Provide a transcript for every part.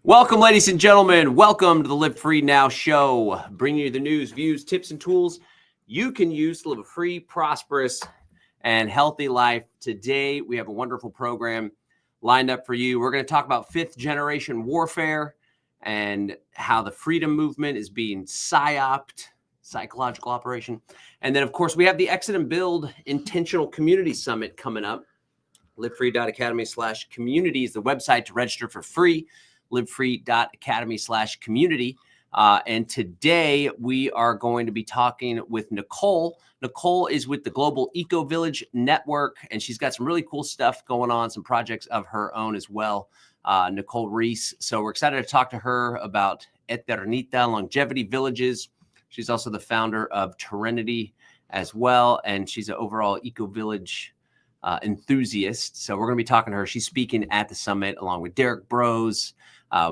Welcome, ladies and gentlemen. Welcome to the Live Free Now show, bringing you the news, views, tips, and tools you can use to live a free, prosperous, and healthy life. Today, we have a wonderful program lined up for you. We're going to talk about fifth generation warfare and how the freedom movement is being psyoped, psychological operation. And then, of course, we have the Exit and Build Intentional Community Summit coming up. livefree.academy/community is the website to register for free. livefree.academy/community. And today we are going to be talking with Nicole. Nicole is with the Global Ecovillage Network, and she's got some really cool stuff going on, some projects of her own as well. Nicole Reese. So we're excited to talk to her about Eternita Longevity Villages. She's also the founder of Terrenity as well, and she's an overall ecovillage enthusiast. So we're going to be talking to her. She's speaking at the summit along with Derek Bros.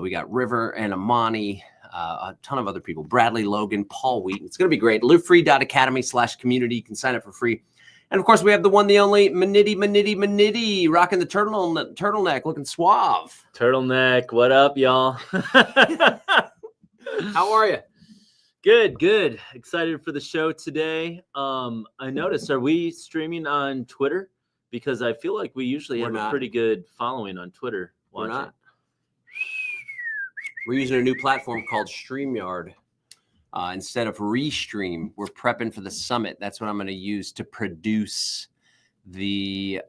We got River and Amani, a ton of other people, Bradley, Logan, Paul Wheaton. It's going to be great. livefree.academy/community. You can sign up for free. And of course, we have the one, the only Manity, rocking the turtleneck, looking suave. Turtleneck. What up, y'all? How are you? Good. Excited for the show today. I noticed, are we streaming on Twitter? Because I feel like we usually have a pretty good following on Twitter. We're not. We're using a new platform called StreamYard. Instead of Restream, we're prepping for the summit. That's what I'm going to use to produce the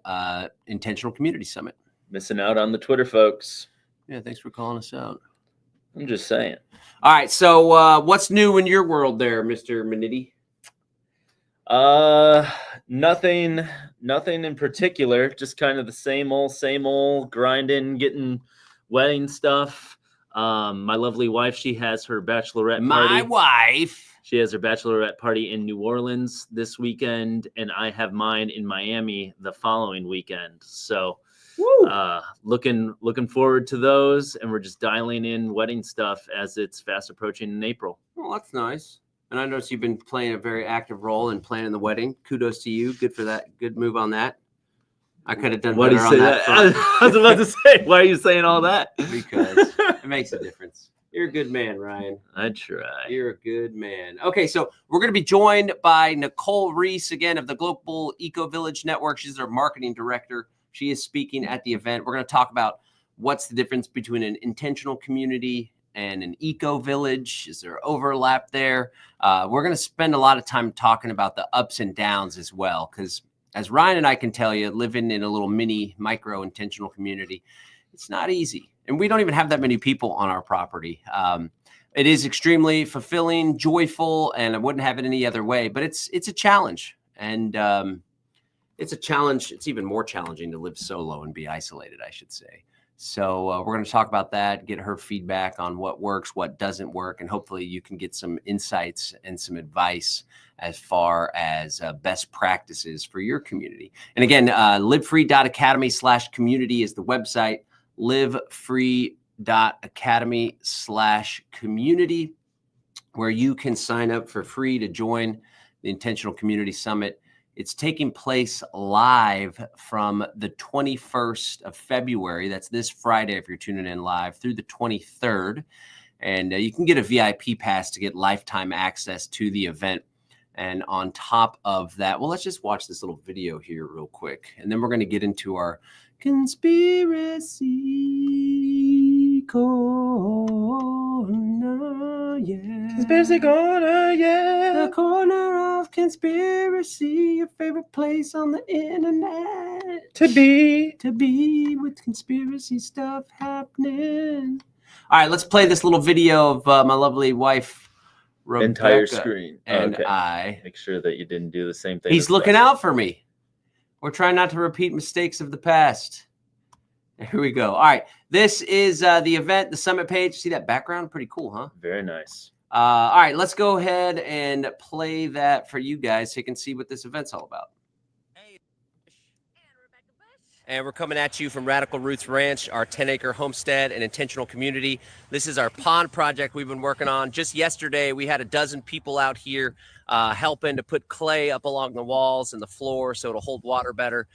Intentional Community Summit. Missing out on the Twitter, folks. Yeah, thanks for calling us out. I'm just saying. All right, so what's new in your world there, Mr. Manity? Nothing in particular. Just kind of the same old grinding, getting wedding stuff. My lovely wife, she has her bachelorette party. My wife. She has her bachelorette party in New Orleans this weekend, and I have mine in Miami the following weekend. So, looking forward to those, and we're just dialing in wedding stuff as it's fast approaching in April. Well, that's nice. And I noticed you've been playing a very active role in planning the wedding. Kudos to you. Good for that. Good move on that. I could have done better on that. I was about to say, why are you saying all that? Because it makes a difference. You're a good man, Ryan. I try. You're a good man. Okay, so we're going to be joined by Nicole Reese, again, of the Global Ecovillage Network. She's our marketing director. She is speaking at the event. We're going to talk about what's the difference between an intentional community and an eco-village. Is there overlap there? We're going to spend a lot of time talking about the ups and downs as well, because as Ryan and I can tell you, living in a little mini micro intentional community, it's not easy. And we don't even have that many people on our property. It is extremely fulfilling, joyful, and I wouldn't have it any other way, but it's a challenge. And it's a challenge. It's even more challenging to live solo and be isolated, I should say. So we're going to talk about that, get her feedback on what works, what doesn't work, and hopefully you can get some insights and some advice as far as best practices for your community. And again, livefree.academy/community is the website, livefree.academy/community, where you can sign up for free to join the Intentional Community Summit. It's taking place live from the 21st of February. That's this Friday if you're tuning in live, through the 23rd. And you can get a VIP pass to get lifetime access to the event. And on top of that, well, let's just watch this little video here real quick. And then we're going to get into our conspiracy corner, yeah. Conspiracy corner, yeah. The corner of conspiracy, your favorite place on the internet. To be with conspiracy stuff happening. All right, let's play this little video of my lovely wife, Rebecca, entire screen. And okay. I. Make sure that you didn't do the same thing. He's looking out for me. We're trying not to repeat mistakes of the past. Here we go. All right. This is the event, the summit page. See that background? Pretty cool, huh? Very nice. All right. Let's go ahead and play that for you guys so you can see what this event's all about. Hey, and Rebecca Bush. And we're coming at you from Radical Roots Ranch, our 10-acre homestead and intentional community. This is our pond project we've been working on. Just yesterday, we had a dozen people out here helping to put clay up along the walls and the floor so it'll hold water better.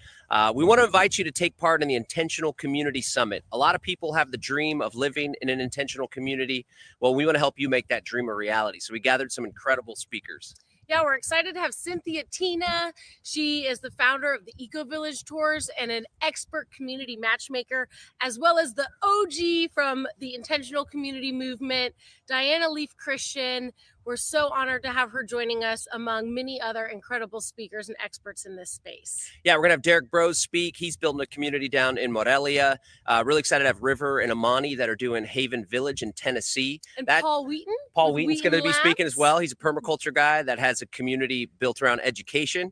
We want to invite you to take part in the Intentional Community Summit. A lot of people have the dream of living in an intentional community. Well, we want to help you make that dream a reality. So we gathered some incredible speakers. Yeah, we're excited to have Cynthia Tina. She is the founder of the Ecovillage Tours and an expert community matchmaker, as well as the OG from the Intentional Community Movement, Diana Leaf Christian. We're so honored to have her joining us among many other incredible speakers and experts in this space. Yeah, we're going to have Derek Brose speak. He's building a community down in Morelia. Really excited to have River and Amani that are doing Haven Village in Tennessee. And Paul Wheaton. Paul Wheaton's going to be speaking as well. He's a permaculture guy that has a community built around education.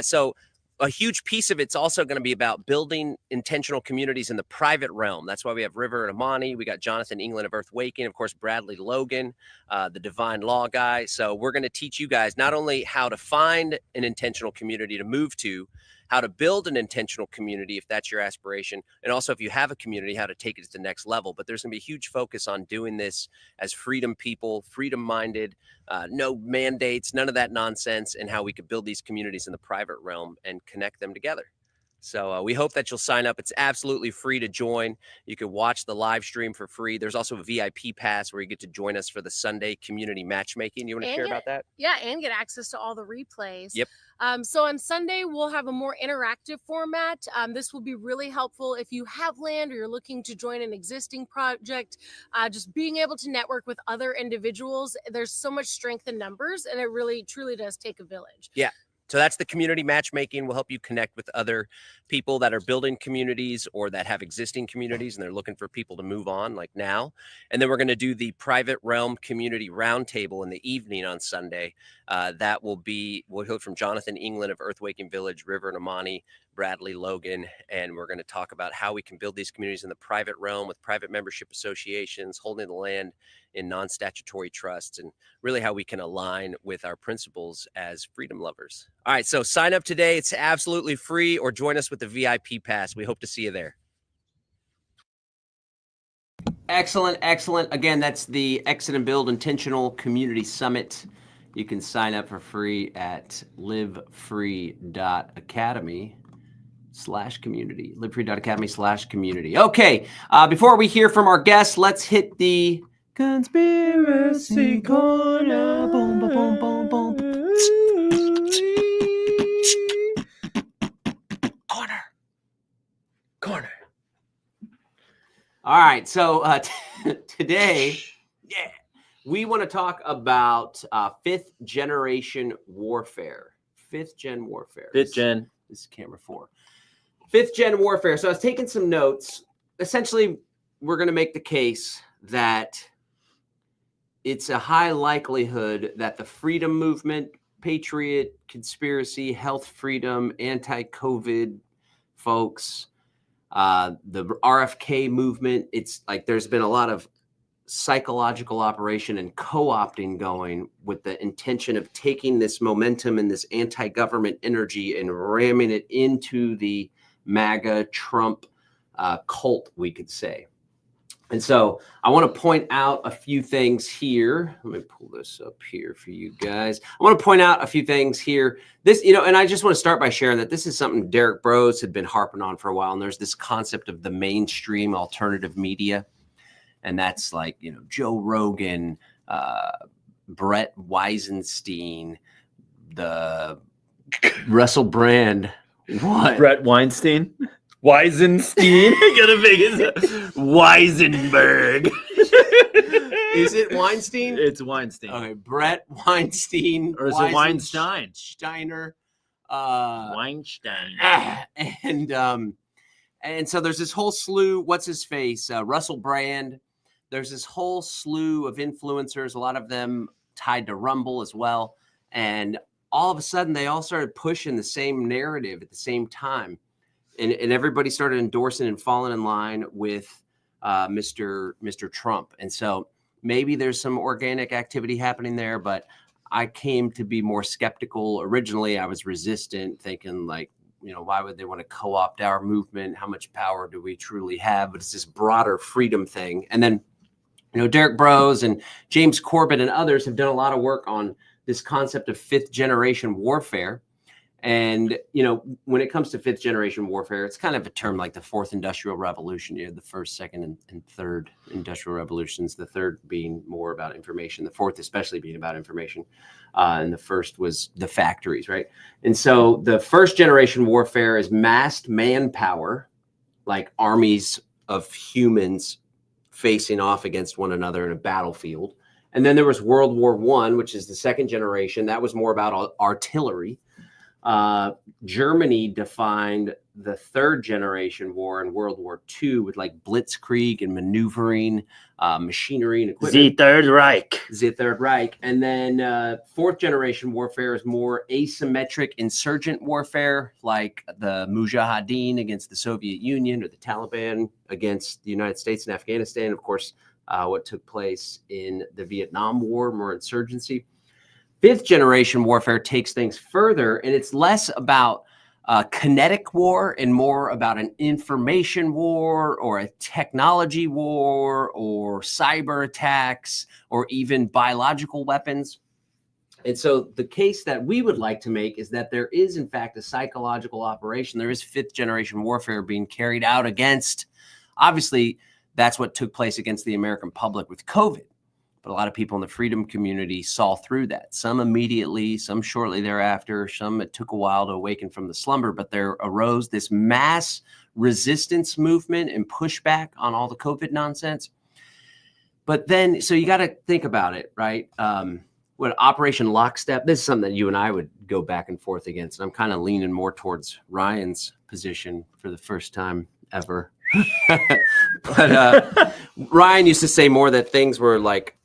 So a huge piece of it's also going to be about building intentional communities in the private realm. That's why we have River and Amani. We got Jonathan England of Earth Waking, of course, Bradley Logan, the Divine Law guy. So we're going to teach you guys not only how to find an intentional community to move to, how to build an intentional community if that's your aspiration, and also if you have a community, how to take it to the next level. But there's going to be a huge focus on doing this as freedom people, freedom-minded, no mandates, none of that nonsense, and how we could build these communities in the private realm and connect them together. So we hope that you'll sign up. It's absolutely free to join. You can watch the live stream for free. There's also a VIP pass where you get to join us for the Sunday community matchmaking. You want to share about that? Yeah, and get access to all the replays. Yep. So on Sunday, we'll have a more interactive format. This will be really helpful if you have land or you're looking to join an existing project. Just being able to network with other individuals. There's so much strength in numbers, and it really, truly does take a village. Yeah. So that's the community matchmaking. Will help you connect with other people that are building communities or that have existing communities and they're looking for people to move on like now. And then we're going to do the private realm community roundtable in the evening on Sunday. We'll hear from Jonathan England of Earth Waking Village, River and Amani, Bradley Logan, and we're going to talk about how we can build these communities in the private realm with private membership associations, holding the land in non-statutory trusts, and really how we can align with our principles as freedom lovers. All right, so sign up today. It's absolutely free, or join us with the VIP pass. We hope to see you there. Excellent, excellent. Again, that's the Exit and Build Intentional Community Summit. You can sign up for free at livefree.academy/community. livefree.academy/community. Okay, before we hear from our guests, let's hit the Conspiracy Corner. Boom, boom, boom, boom, boom. Corner. All right. So today, we want to talk about fifth generation warfare. Fifth gen warfare. Fifth gen. This is camera 4. Fifth gen warfare. So I was taking some notes. Essentially, we're going to make the case that it's a high likelihood that the freedom movement, patriot, conspiracy, health freedom, anti-COVID folks, the RFK movement, it's like there's been a lot of psychological operation and co-opting going with the intention of taking this momentum and this anti-government energy and ramming it into the MAGA Trump cult, we could say. And so I want to point out a few things here. Let me pull this up here for you guys. I want to point out a few things here. This, and I just want to start by sharing that this is something Derek Brose had been harping on for a while. And there's this concept of the mainstream alternative media. And that's like, Joe Rogan, Brett Weisenstein, the Russell Brand. What? Brett Weinstein? Weisenstein? Gotta make it Weisenberg. Is it Weinstein? It's Weinstein. Okay, Brett Weinstein. Or is it Weinstein? Steiner. Weinstein. And so there's this whole slew. What's his face? Russell Brand. There's this whole slew of influencers, a lot of them tied to Rumble as well. And all of a sudden, they all started pushing the same narrative at the same time. And everybody started endorsing and falling in line with Mr. Trump. And so maybe there's some organic activity happening there, but I came to be more skeptical. Originally, I was resistant, thinking like why would they want to co-opt our movement? How much power do we truly have? But it's this broader freedom thing. And then, Derek Bros and James Corbett and others have done a lot of work on this concept of fifth generation warfare. And, when it comes to fifth generation warfare, it's kind of a term like the fourth industrial revolution. You had the first, second, and third industrial revolutions, the third being more about information, the fourth especially being about information. And the first was the factories, right? And so the first generation warfare is massed manpower, like armies of humans facing off against one another in a battlefield. And then there was World War I, which is the second generation. That was more about artillery. Germany defined the third generation war in World War II with like blitzkrieg and maneuvering, machinery and equipment. The Third Reich. And then fourth generation warfare is more asymmetric insurgent warfare, like the Mujahideen against the Soviet Union or the Taliban against the United States and Afghanistan. Of course, what took place in the Vietnam War, more insurgency. Fifth generation warfare takes things further, and it's less about kinetic war and more about an information war or a technology war or cyber attacks or even biological weapons. And so the case that we would like to make is that there is, in fact, a psychological operation. There is fifth generation warfare being carried out against, obviously, that's what took place against the American public with COVID. But a lot of people in the freedom community saw through that. Some immediately, some shortly thereafter, some it took a while to awaken from the slumber, but there arose this mass resistance movement and pushback on all the COVID nonsense. But then, so you got to think about it, right? What Operation Lockstep, this is something that you and I would go back and forth against. And I'm kind of leaning more towards Ryan's position for the first time ever. But Ryan used to say more that things were like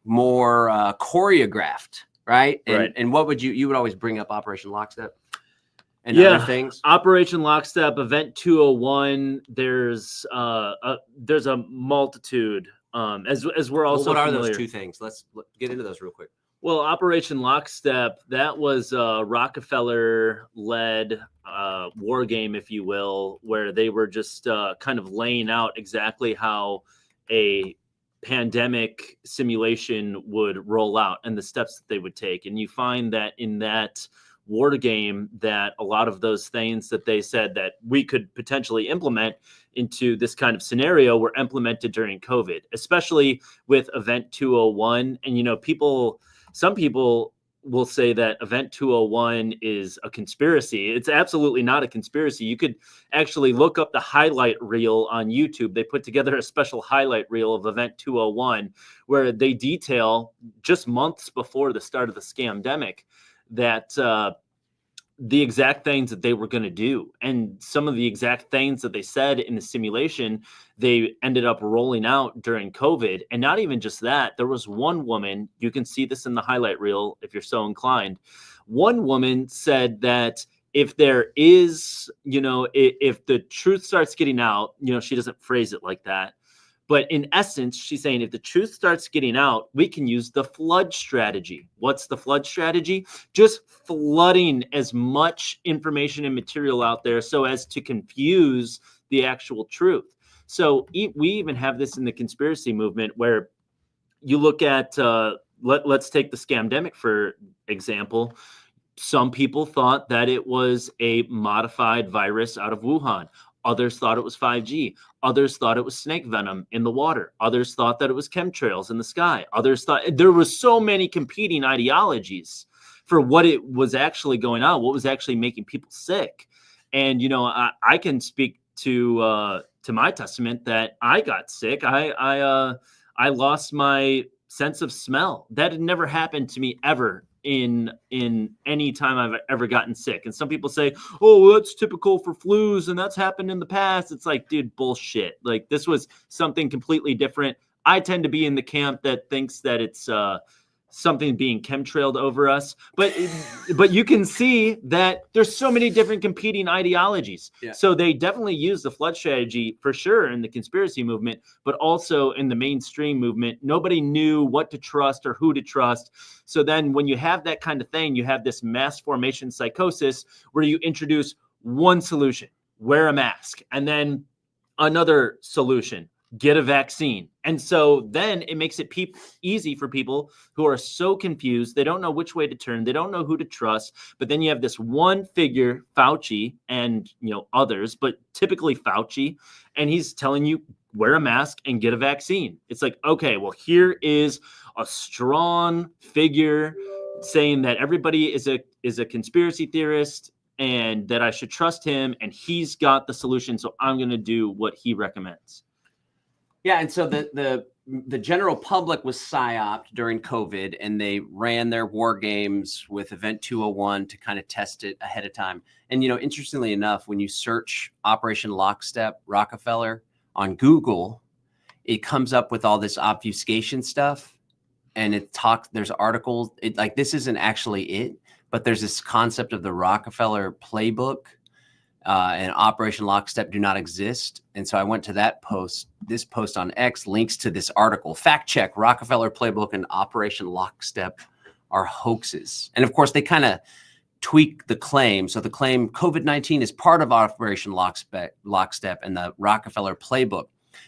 more choreographed, right? And what would you would always bring up Operation Lockstep and other things? Operation Lockstep, Event 201. There's a multitude. As we're also what are familiar. those two things? Let's get into those real quick. Well, Operation Lockstep, that was a Rockefeller-led war game, if you will, where they were just kind of laying out exactly how a pandemic simulation would roll out and the steps that they would take. And you find that in that war game that a lot of those things that they said that we could potentially implement into this kind of scenario were implemented during COVID, especially with Event 201. And, some people will say that Event 201 is a conspiracy. It's absolutely not a conspiracy. You could actually look up the highlight reel on YouTube. They put together a special highlight reel of Event 201 where they detail just months before the start of the scamdemic that the exact things that they were going to do. And some of the exact things that they said in the simulation, they ended up rolling out during COVID. And not even just that, there was one woman, you can see this in the highlight reel if you're so inclined. One woman said that if there is, if the truth starts getting out, she doesn't phrase it like that. But in essence, she's saying if the truth starts getting out, we can use the flood strategy. What's the flood strategy? Just flooding as much information and material out there so as to confuse the actual truth. So we even have this in the conspiracy movement where you look at, let's take the scamdemic, for example. Some people thought that it was a modified virus out of Wuhan. Others thought it was 5G. Others thought it was snake venom in the water. Others thought that it was chemtrails in the sky. Others thought there was so many competing ideologies for what it was actually going on, what was actually making people sick. And, I can speak to my testament that I got sick. I lost my sense of smell. That had never happened to me ever in any time I've ever gotten sick. And some people say, oh, well, that's typical for flus and that's happened in the past. It's like, dude, bullshit. Like, this was something completely different. I tend to be in the camp that thinks that it's something being chemtrailed over us, but you can see that there's so many different competing ideologies. Yeah. So they definitely use the flood strategy for sure in the conspiracy movement, but also in the mainstream movement. Nobody knew what to trust or who to trust. So then when you have that kind of thing, you have this mass formation psychosis where you introduce one solution, wear a mask. And then another solution, get a vaccine. And so then it makes it easy for people who are so confused. They don't know which way to turn. They don't know who to trust. But then you have this one figure, Fauci, and others, but typically Fauci, and he's telling you wear a mask and get a vaccine. It's like, okay, well, here is a strong figure saying that everybody is a conspiracy theorist and that I should trust him, and he's got the solution. So I'm going to do what he recommends. Yeah, and so the general public was psyoped during COVID, and they ran their war games with Event 201 to kind of test it ahead of time. And interestingly enough, when you search Operation Lockstep Rockefeller on Google, it comes up with all this obfuscation stuff, and there's articles. This isn't actually it, but there's this concept of the Rockefeller playbook. And Operation Lockstep do not exist. And so I went to that post. This post on X links to this article. Fact check: Rockefeller playbook and Operation Lockstep are hoaxes. And of course, they kind of tweak the claim. So the claim COVID-19 is part of Operation Lockstep and the Rockefeller playbook.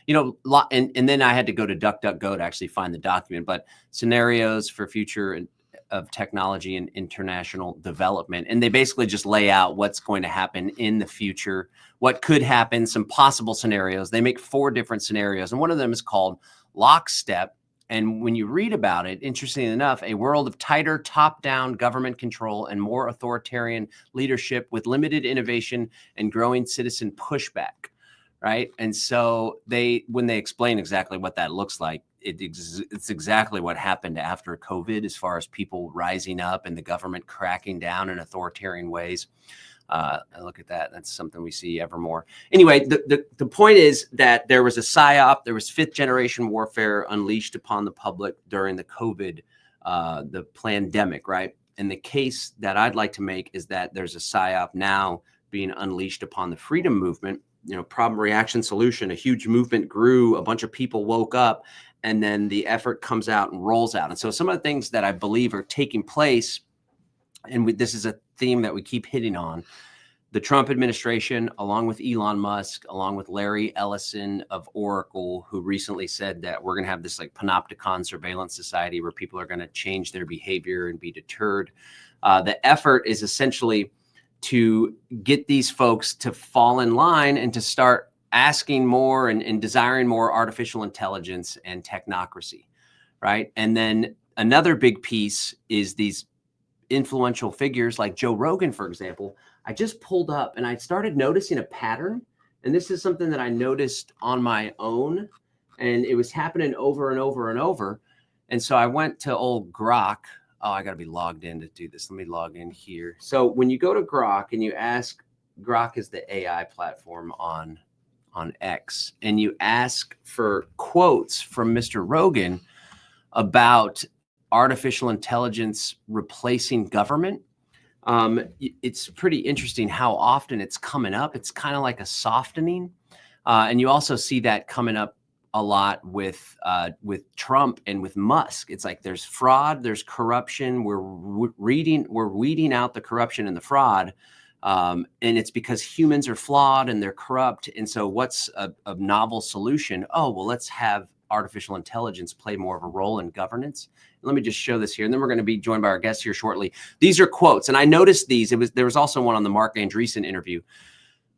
And then I had to go to DuckDuckGo to actually find the document. But scenarios for future of technology and international development. And they basically just lay out what's going to happen in the future, what could happen, some possible scenarios. They make 4 different scenarios, and one of them is called Lockstep. And when you read about it, interestingly enough, a world of tighter top-down government control and more authoritarian leadership with limited innovation and growing citizen pushback, right? And so when they explain exactly what that looks like, it's exactly what happened after COVID, as far as people rising up and the government cracking down in authoritarian ways. Look at that. That's something we see ever more. Anyway, the point is that there was a psyop. There was 5th generation warfare unleashed upon the public during the COVID, the pandemic, right? And the case that I'd like to make is that there's a psyop now being unleashed upon the freedom movement. Problem, reaction, solution. A huge movement grew. A bunch of people woke up, and then the effort comes out and rolls out. And so some of the things that I believe are taking place, and this is a theme that we keep hitting on, the Trump administration, along with Elon Musk, along with Larry Ellison of Oracle, who recently said that we're going to have this panopticon surveillance society where people are going to change their behavior and be deterred. The effort is essentially to get these folks to fall in line and to start asking more and desiring more artificial intelligence and technocracy, right? And then another big piece is these influential figures like Joe Rogan, for example. I just pulled up and I started noticing a pattern. And this is something that I noticed on my own, and it was happening over and over and over. And so I went to old Grok. Oh, I got to be logged in to do this. Let me log in here. So when you go to Grok and you ask, Grok is the AI platform on X, and you ask for quotes from Mr. Rogan about artificial intelligence replacing government, it's pretty interesting how often it's coming up. It's kind of like a softening. And you also see that coming up a lot with Trump and with Musk. It's like there's fraud, there's corruption. We're weeding out the corruption and the fraud. And it's because humans are flawed and they're corrupt. And so what's a novel solution? Oh, well, let's have artificial intelligence play more of a role in governance. Let me just show this here. And then we're going to be joined by our guests here shortly. These are quotes. And I noticed these. There was also one on the Mark Andreessen interview.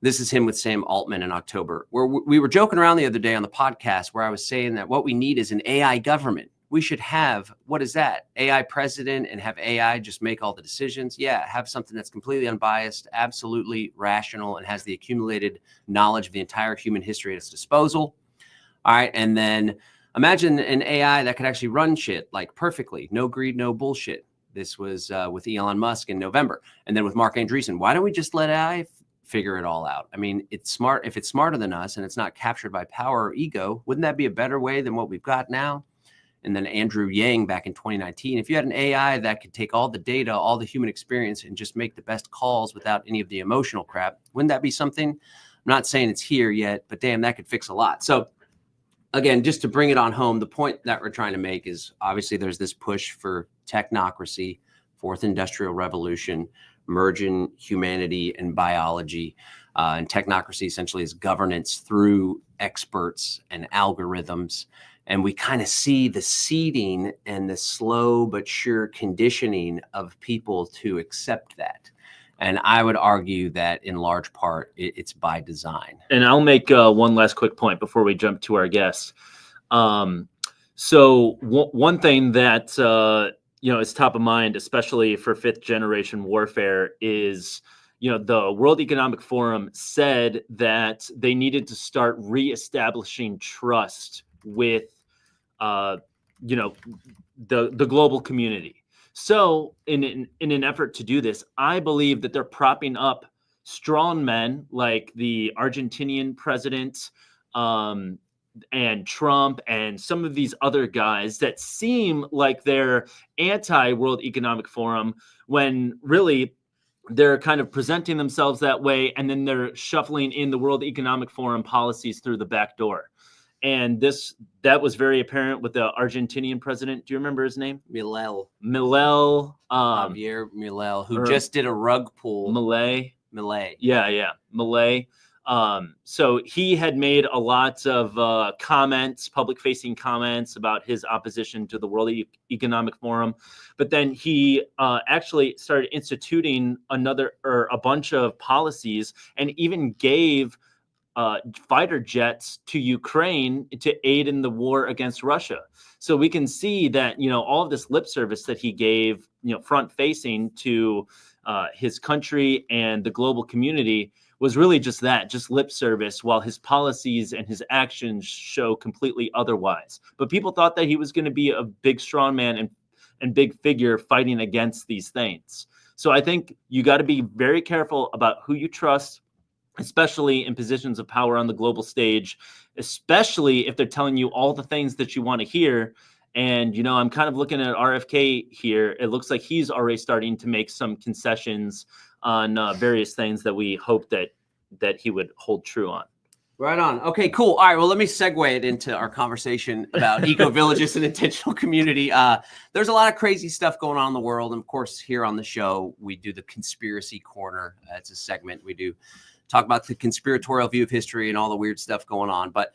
This is him with Sam Altman in October, where we were joking around the other day on the podcast where I was saying that what we need is an AI government. We should have, what is that? AI president, and have AI just make all the decisions. Yeah, have something that's completely unbiased, absolutely rational, and has the accumulated knowledge of the entire human history at its disposal. All right. And then imagine an AI that could actually run shit perfectly. No greed, no bullshit. This was with Elon Musk in November. And then with Mark Andreessen, why don't we just let AI figure it all out? I mean, it's smart. If it's smarter than us and it's not captured by power or ego, wouldn't that be a better way than what we've got now? And then Andrew Yang back in 2019, if you had an AI that could take all the data, all the human experience, and just make the best calls without any of the emotional crap, wouldn't that be something? I'm not saying it's here yet, but damn, that could fix a lot. So again, just to bring it on home, the point that we're trying to make is obviously there's this push for technocracy, fourth industrial revolution, merging humanity and biology. And technocracy essentially is governance through experts and algorithms. And we kind of see the seeding and the slow but sure conditioning of people to accept that. And I would argue that in large part, it's by design. And I'll make one last quick point before we jump to our guest. So one thing that is top of mind, especially for fifth generation warfare, is the World Economic Forum said that they needed to start reestablishing trust with the global community. So in an effort to do this, I believe that they're propping up strong men like the Argentinian president and Trump and some of these other guys that seem like they're anti-World Economic Forum that really they're kind of presenting themselves that way, and then they're shuffling in the World Economic Forum policies through the back door. And that was very apparent with the Argentinian president. Do you remember his name? Javier Milei, who just did a rug pull. Milei. Yeah. Milei. So he had made a lot of comments, public-facing comments about his opposition to the World Economic Forum, but then he actually started instituting a bunch of policies, and even gave fighter jets to Ukraine to aid in the war against Russia. So we can see that all of this lip service that he gave, front-facing to his country and the global community, was really just lip service, while his policies and his actions show completely otherwise. But people thought that he was going to be a big strong man and big figure fighting against these things. So I think you got to be very careful about who you trust, especially in positions of power on the global stage, especially if they're telling you all the things that you want to hear. And, I'm kind of looking at RFK here. It looks like he's already starting to make some concessions on various things that we hope that he would hold true on. Right on. Okay, cool. All right. Well, let me segue it into our conversation about eco-villages and intentional community. There's a lot of crazy stuff going on in the world. And of course, here on the show, we do the Conspiracy Corner. It's a segment we do talk about the conspiratorial view of history and all the weird stuff going on. But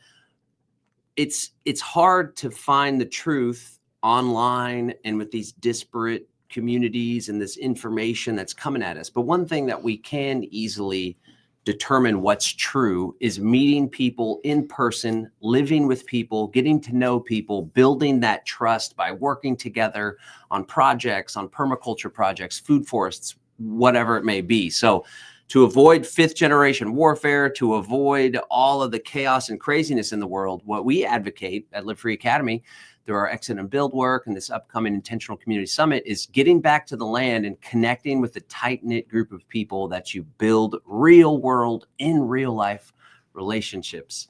it's hard to find the truth online and with these disparate communities and this information that's coming at us. But one thing that we can easily determine what's true is meeting people in person, living with people, getting to know people, building that trust by working together on projects, on permaculture projects, food forests, whatever it may be. So to avoid fifth generation warfare, to avoid all of the chaos and craziness in the world, what we advocate at Live Free Academy through our Exit and Build work and this upcoming Intentional Community Summit is getting back to the land and connecting with the tight-knit group of people that you build real world in real life relationships.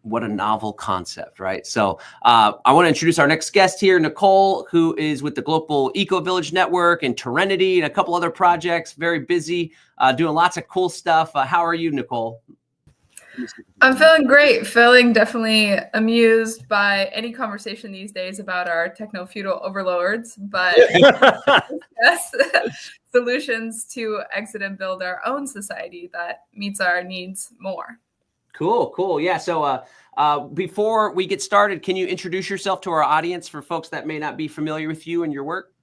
What a novel concept, right? So I want to introduce our next guest here, Nicole, who is with the Global Eco Village Network and Terrenity and a couple other projects, very busy, doing lots of cool stuff. How are you, Nicole? I'm feeling great, feeling definitely amused by any conversation these days about our techno-feudal overlords, but yes, solutions to exit and build our own society that meets our needs more. Cool. Yeah. So before we get started, can you introduce yourself to our audience for folks that may not be familiar with you and your work?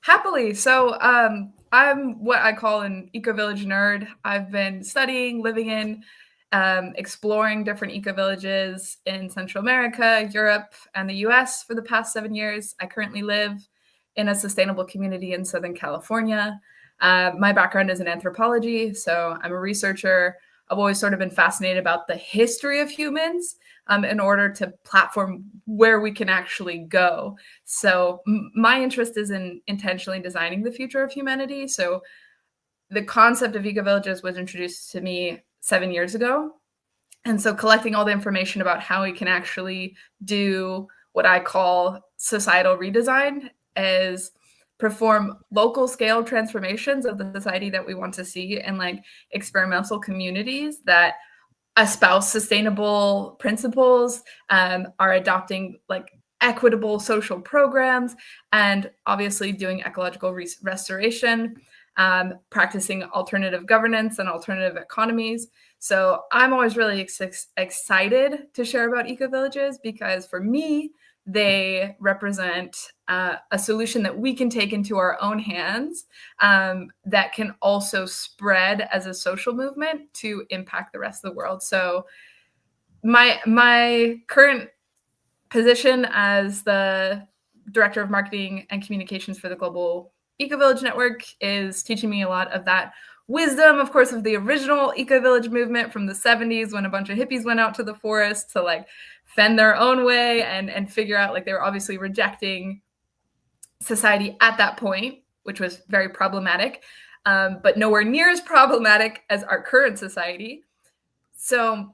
Happily. So I'm what I call an eco-village nerd. I've been studying, living in, exploring different eco-villages in Central America, Europe, and the US for the past 7 years. I currently live in a sustainable community in Southern California. My background is in anthropology, so I'm a researcher. I've always sort of been fascinated about the history of humans in order to platform where we can actually go. So my interest is in intentionally designing the future of humanity. So the concept of eco-villages was introduced to me 7 years ago. And so collecting all the information about how we can actually do what I call societal redesign is perform local scale transformations of the society that we want to see in like experimental communities that espouse sustainable principles, are adopting like equitable social programs, and obviously doing ecological restoration. practicing alternative governance and alternative economies. So I'm always really excited to share about eco-villages because for me, they represent a solution that we can take into our own hands that can also spread as a social movement to impact the rest of the world. So my current position as the Director of Marketing and Communications for the Global Eco-Village Network is teaching me a lot of that wisdom, of course, of the original eco-village movement from the 70s when a bunch of hippies went out to the forest to like fend their own way and figure out, like, they were obviously rejecting society at that point, which was very problematic, but nowhere near as problematic as our current society. So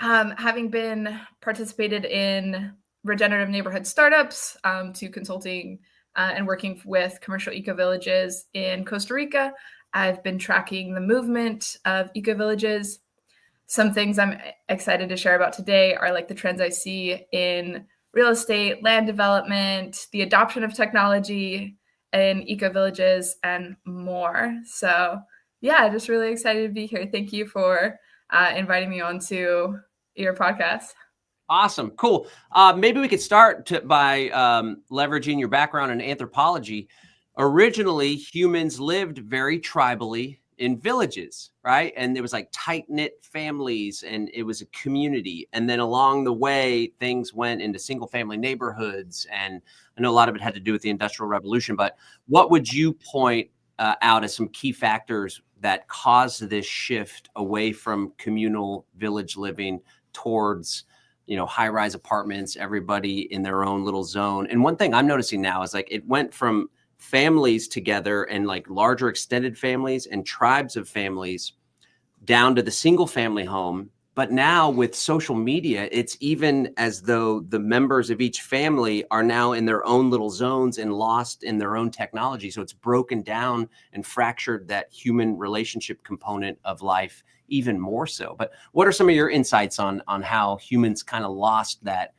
having been participated in regenerative neighborhood startups to consulting and working with commercial eco-villages in Costa Rica, I've been tracking the movement of eco-villages. Some things I'm excited to share about today are like the trends I see in real estate, land development, the adoption of technology in eco-villages, and more. So yeah, just really excited to be here. Thank you for inviting me on to your podcast. Awesome. Cool. Maybe we could start by leveraging your background in anthropology. Originally, humans lived very tribally in villages, right? And there was like tight-knit families and it was a community. And then along the way, things went into single-family neighborhoods. And I know a lot of it had to do with the Industrial Revolution, but what would you point out as some key factors that caused this shift away from communal village living towards, you know, high-rise apartments, everybody in their own little zone? And one thing I'm noticing now is like it went from families together and like larger extended families and tribes of families down to the single family home. But now with social media, it's even as though the members of each family are now in their own little zones and lost in their own technology. So it's broken down and fractured that human relationship component of life even more so. But what are some of your insights on how humans kind of lost that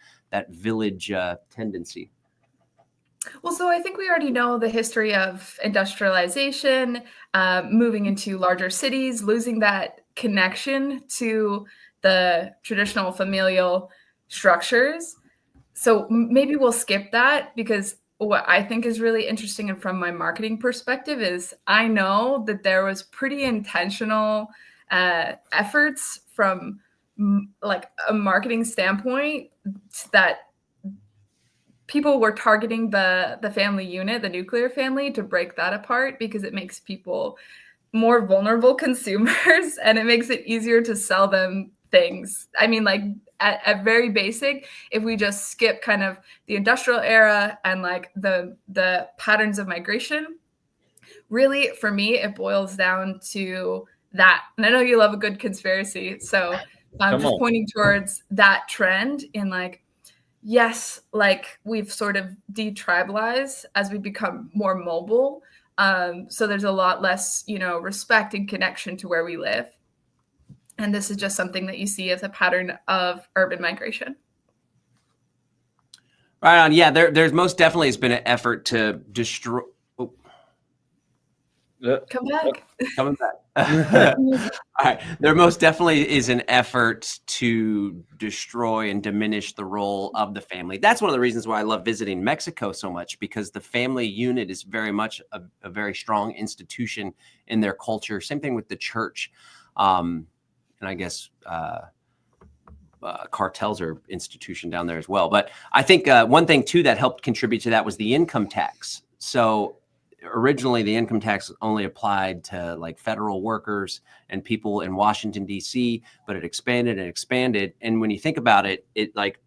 village tendency? Well, so I think we already know the history of industrialization, moving into larger cities, losing that connection to the traditional familial structures. So maybe we'll skip that, because what I think is really interesting, and from my marketing perspective, is I know that there was pretty intentional efforts from like a marketing standpoint that people were targeting the family unit, the nuclear family, to break that apart, because it makes people more vulnerable consumers and it makes it easier to sell them things. I mean, like at very basic, if we just skip kind of the industrial era and like the patterns of migration, really for me, it boils down to that. And I know you love a good conspiracy. So I'm just pointing towards that trend in like, yes, like we've sort of detribalized as we become more mobile. So there's a lot less, you know, respect and connection to where we live. And this is just something that you see as a pattern of urban migration. Right on. Yeah, there's most definitely has been an effort to destroy. Oh. Come back. Coming back. All right. There most definitely is an effort to destroy and diminish the role of the family. That's one of the reasons why I love visiting Mexico so much, because the family unit is very much a very strong institution in their culture. Same thing with the church. And I guess cartels are institution down there as well. But I think one thing too that helped contribute to that was the income tax. So originally the income tax only applied to like federal workers and people in Washington, D.C., but it expanded and expanded. And when you think about it, it like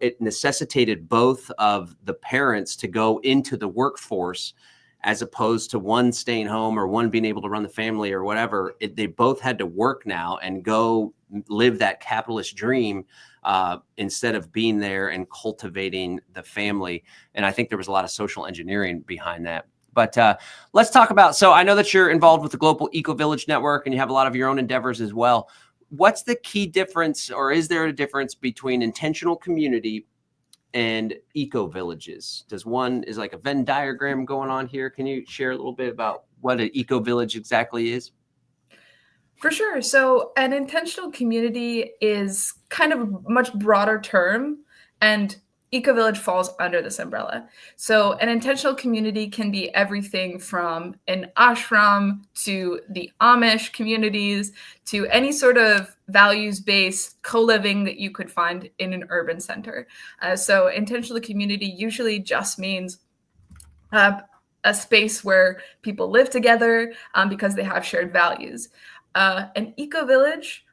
it necessitated both of the parents to go into the workforce, as opposed to one staying home or one being able to run the family or whatever. They both had to work now and go live that capitalist dream instead of being there and cultivating the family. And I think there was a lot of social engineering behind that. But let's talk about, so I know that you're involved with the Global Eco-Village Network and you have a lot of your own endeavors as well. What's the key difference, or is there a difference between intentional community and eco-villages? Is like a Venn diagram going on here? Can you share a little bit about what an eco-village exactly is? For sure. So an intentional community is kind of a much broader term, and ecovillage falls under this umbrella. So an intentional community can be everything from an ashram to the Amish communities to any sort of values-based co-living that you could find in an urban center. So intentional community usually just means a space where people live together because they have shared values. An eco-village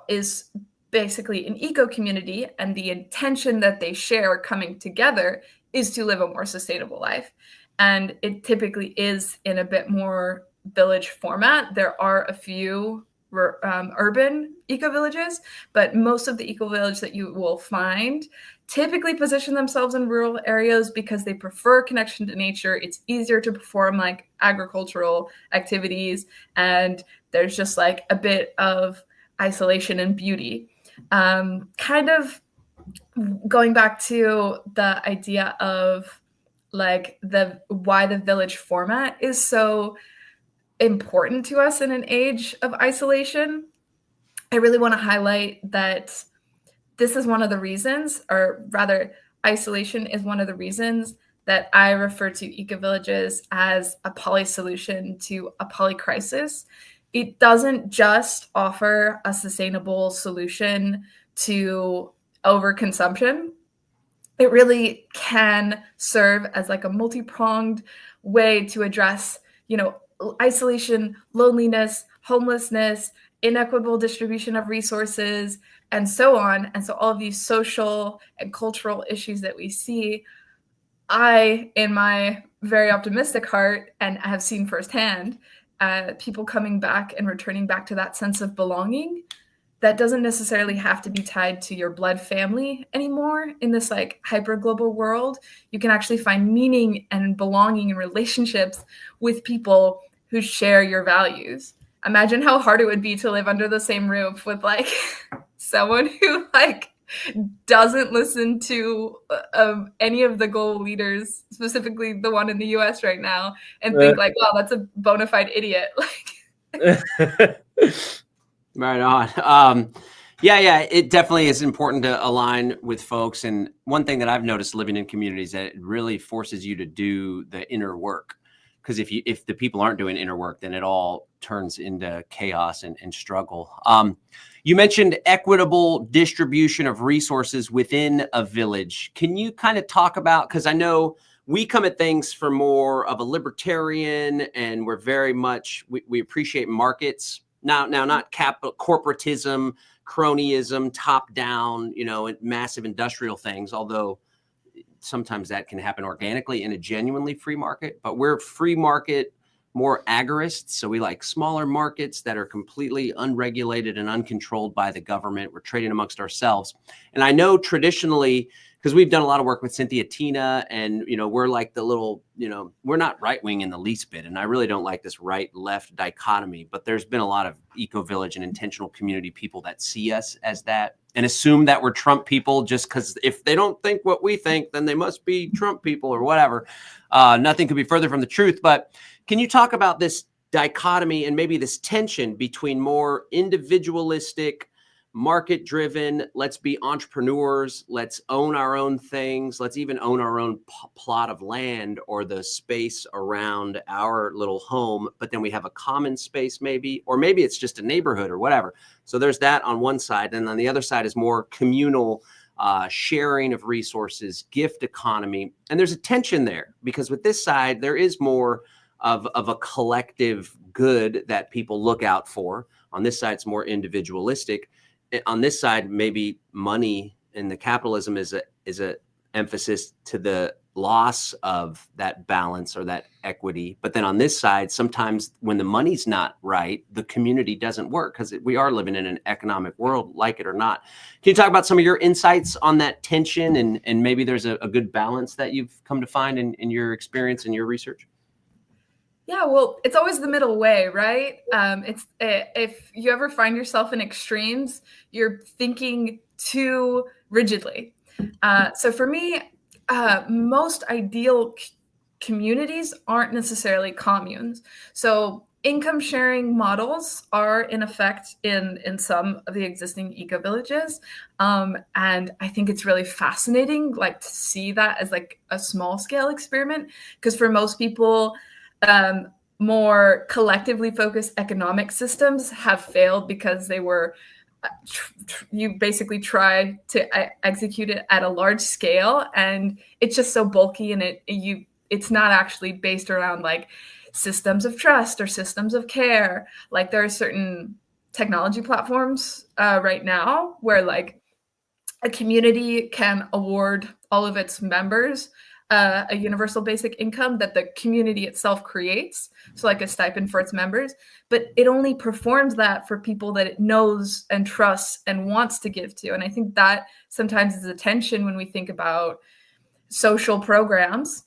is basically an eco-community, and the intention that they share coming together is to live a more sustainable life. And it typically is in a bit more village format. There are a few urban eco-villages, but most of the eco-village that you will find typically position themselves in rural areas because they prefer connection to nature. It's easier to perform like agricultural activities, and there's just like a bit of isolation and beauty. Kind of going back to the idea of like why the village format is so important to us in an age of isolation. I really want to highlight that this is one of the reasons, or rather, isolation is one of the reasons that I refer to ecovillages as a poly solution to a poly crisis. It doesn't just offer a sustainable solution to overconsumption. It really can serve as like a multi-pronged way to address, isolation, loneliness, homelessness, inequitable distribution of resources, and so on. And so all of these social and cultural issues that we see, I, in my very optimistic heart, and I have seen firsthand, people coming back and returning back to that sense of belonging that doesn't necessarily have to be tied to your blood family anymore. In this like hyper global world, you can actually find meaning and belonging in relationships with people who share your values. Imagine how hard it would be to live under the same roof with like someone who like doesn't listen to any of the global leaders, specifically the one in the US right now, and think like, wow, that's a bona fide idiot. Like Right on. Yeah, it definitely is important to align with folks. And one thing that I've noticed living in communities, that it really forces you to do the inner work. Because if the people aren't doing inner work, then it all turns into chaos and struggle. You mentioned equitable distribution of resources within a village. Can you kind of talk about, because I know we come at things from more of a libertarian, and we're very much, we appreciate markets. Now not corporatism, cronyism, top down, massive industrial things, although sometimes that can happen organically in a genuinely free market. But we're free market, more agorists. So we like smaller markets that are completely unregulated and uncontrolled by the government. We're trading amongst ourselves. And I know traditionally, because we've done a lot of work with Cynthia Tina, and we're like the little, we're not right wing in the least bit. And I really don't like this right left dichotomy, but there's been a lot of eco-village and intentional community people that see us as that and assume that we're Trump people just because if they don't think what we think, then they must be Trump people or whatever. Nothing could be further from the truth. But can you talk about this dichotomy and maybe this tension between more individualistic, market-driven, let's be entrepreneurs, let's own our own things, let's even own our own plot of land or the space around our little home, but then we have a common space maybe, or maybe it's just a neighborhood or whatever. So there's that on one side, and on the other side is more communal sharing of resources, gift economy, and there's a tension there because with this side, there is more of a collective good that people look out for. On this side, it's more individualistic. On this side, maybe money and the capitalism is a emphasis to the loss of that balance or that equity. But then on this side, sometimes when the money's not right, the community doesn't work because we are living in an economic world, like it or not. Can you talk about some of your insights on that tension and maybe there's a good balance that you've come to find in your experience and your research? Yeah, well, it's always the middle way, right? If you ever find yourself in extremes, you're thinking too rigidly. So for me, most ideal communities aren't necessarily communes. So income sharing models are in effect in some of the existing eco-villages. And I think it's really fascinating, like, to see that as like a small scale experiment, because for most people, more collectively focused economic systems have failed because they were you basically try to execute it at a large scale, and it's just so bulky, and it's not actually based around like systems of trust or systems of care. Like, there are certain technology platforms right now where like a community can award all of its members a universal basic income that the community itself creates, so like a stipend for its members, but it only performs that for people that it knows and trusts and wants to give to. And I think that sometimes is a tension when we think about social programs,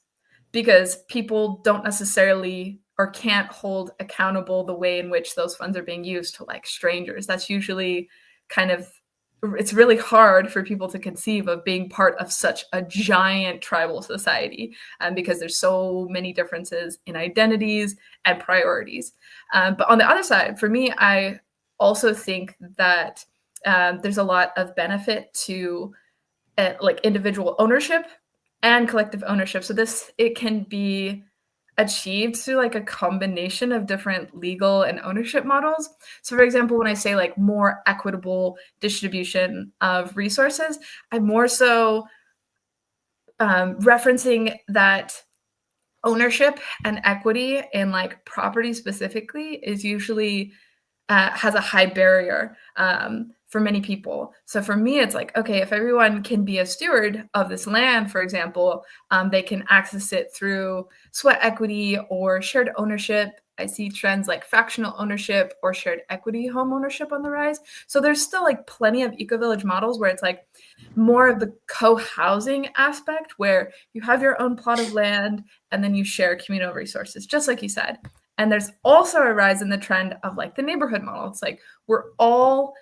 because people don't necessarily or can't hold accountable the way in which those funds are being used to like strangers. That's usually kind of, it's really hard for people to conceive of being part of such a giant tribal society, because there's so many differences in identities and priorities. But on the other side, for me, I also think that there's a lot of benefit to like individual ownership and collective ownership. So it can be achieved through like a combination of different legal and ownership models. So for example, when I say like more equitable distribution of resources, I'm more so referencing that ownership and equity in like property specifically is usually has a high barrier for many people. So for me, it's like, okay, if everyone can be a steward of this land, for example, they can access it through sweat equity or shared ownership. I see trends like fractional ownership or shared equity home ownership on the rise. So there's still like plenty of eco-village models where it's like more of the co-housing aspect, where you have your own plot of land and then you share communal resources, just like you said. And there's also a rise in the trend of like the neighborhood model. It's like we're all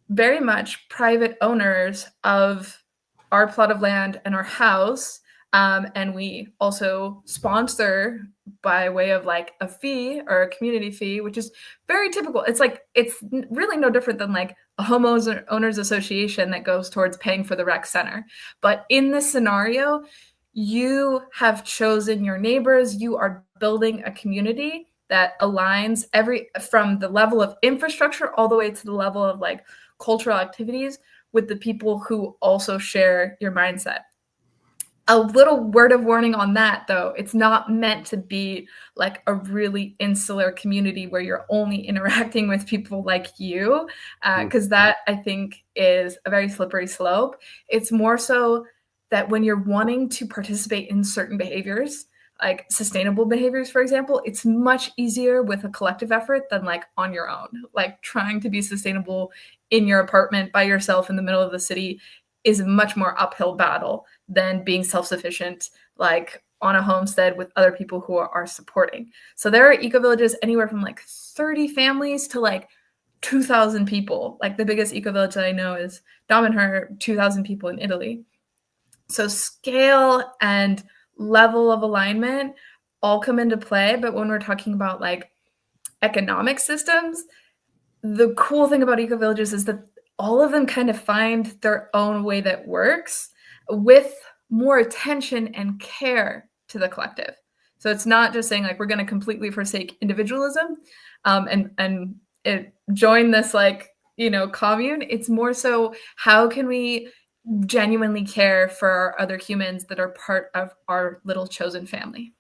very much private owners of our plot of land and our house. And we also sponsor by way of like a fee or a community fee, which is very typical. It's like, it's really no different than like a homeowners association that goes towards paying for the rec center. But in this scenario, you have chosen your neighbors. You are building a community that aligns from the level of infrastructure all the way to the level of like cultural activities with the people who also share your mindset. A little word of warning on that, though. It's not meant to be like a really insular community where you're only interacting with people like you, because that, I think, is a very slippery slope. It's more so that when you're wanting to participate in certain behaviors, like sustainable behaviors, for example, it's much easier with a collective effort than like on your own. Like trying to be sustainable in your apartment by yourself in the middle of the city is a much more uphill battle than being self-sufficient, like on a homestead with other people who are supporting. So there are eco-villages anywhere from like 30 families to like 2,000 people. Like the biggest eco-village that I know is Domenher, 2,000 people in Italy. So scale and level of alignment all come into play. But when we're talking about like economic systems, the cool thing about eco-villages is that all of them kind of find their own way that works with more attention and care to the collective. So it's not just saying like we're going to completely forsake individualism and join this like, commune. It's more so how can we genuinely care for our other humans that are part of our little chosen family.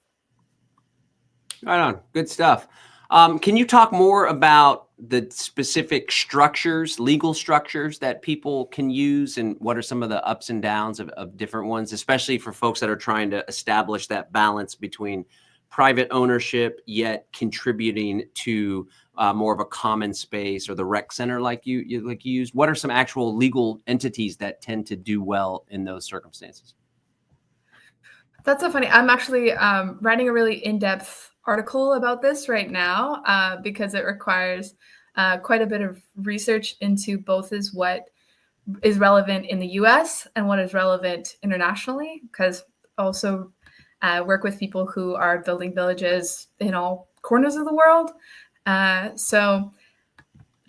Right on. Good stuff. Can you talk more about the specific structures, legal structures that people can use, and what are some of the ups and downs of different ones, especially for folks that are trying to establish that balance between private ownership yet contributing to more of a common space or the rec center like you used? What are some actual legal entities that tend to do well in those circumstances? That's so funny. I'm actually writing a really in-depth article about this right now because it requires quite a bit of research into both is what is relevant in the US and what is relevant internationally, because also work with people who are building villages in all corners of the world. So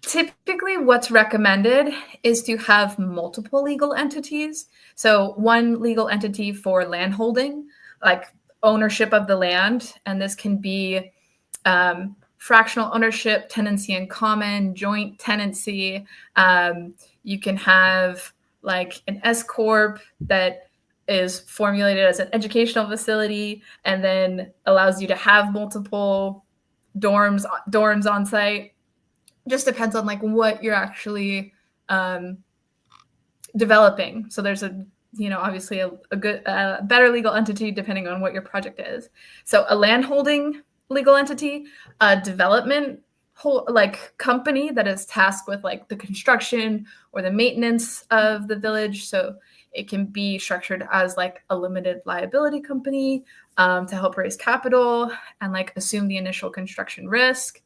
typically what's recommended is to have multiple legal entities. So one legal entity for land holding, like ownership of the land. And this can be fractional ownership, tenancy in common, joint tenancy. You can have like an S Corp that is formulated as an educational facility and then allows you to have multiple dorms on site. Just depends on like what you're actually developing. So there's obviously a good, better legal entity depending on what your project is. So a land holding legal entity, a development company that is tasked with like the construction or the maintenance of the village. So it can be structured as like a limited liability company to help raise capital and like assume the initial construction risk.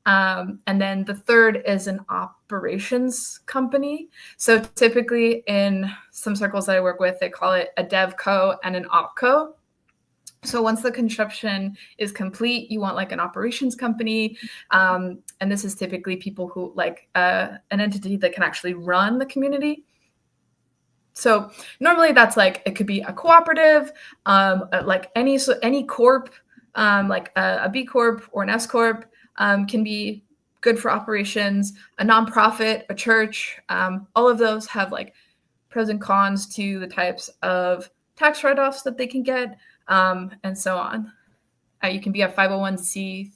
And then the third is an operations company. So typically in some circles that I work with, they call it a dev co and an op co. So once the construction is complete, you want like an operations company. And this is typically people who like an entity that can actually run the community. So normally that's like, it could be a cooperative, like any corp, like a B Corp or an S Corp can be good for operations, a nonprofit, a church. All of those have like pros and cons to the types of tax write-offs that they can get, and so on. You can be a 501c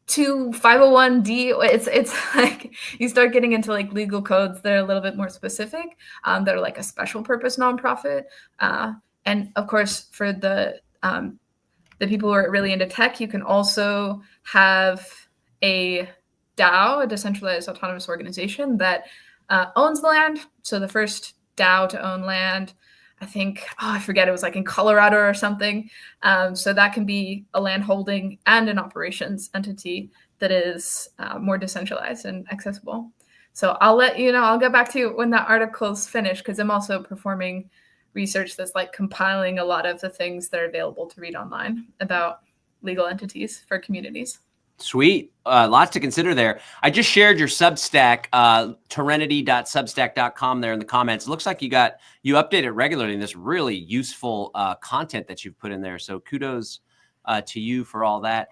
to 501d. It's like you start getting into like legal codes that are a little bit more specific, that are like a special purpose nonprofit. And of course, for the people who are really into tech, you can also have a DAO, a decentralized autonomous organization that owns the land. So the first DAO to own land, I think, I forget, it was like in Colorado or something. So that can be a land holding and an operations entity that is more decentralized and accessible. So I'll let you know, I'll get back to you when that article's finished, because I'm also performing research that's like compiling a lot of the things that are available to read online about legal entities for communities. Sweet. Lots to consider there. I just shared your Substack, Terrenity.substack.com there in the comments. It looks like you update it regularly in this really useful content that you've put in there. So kudos to you for all that.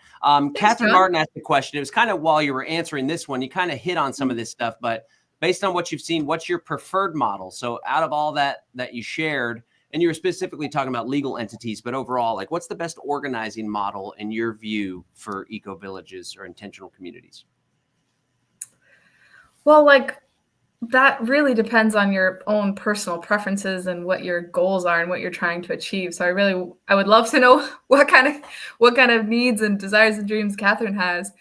Catherine Martin asked a question. It was kind of while you were answering this one, you kind of hit on some of this stuff, but based on what you've seen, what's your preferred model? So out of all that you shared, and you were specifically talking about legal entities, but overall, like what's the best organizing model in your view for eco-villages or intentional communities? Well, like that really depends on your own personal preferences and what your goals are and what you're trying to achieve. So I would love to know what kind of needs and desires and dreams Catherine has.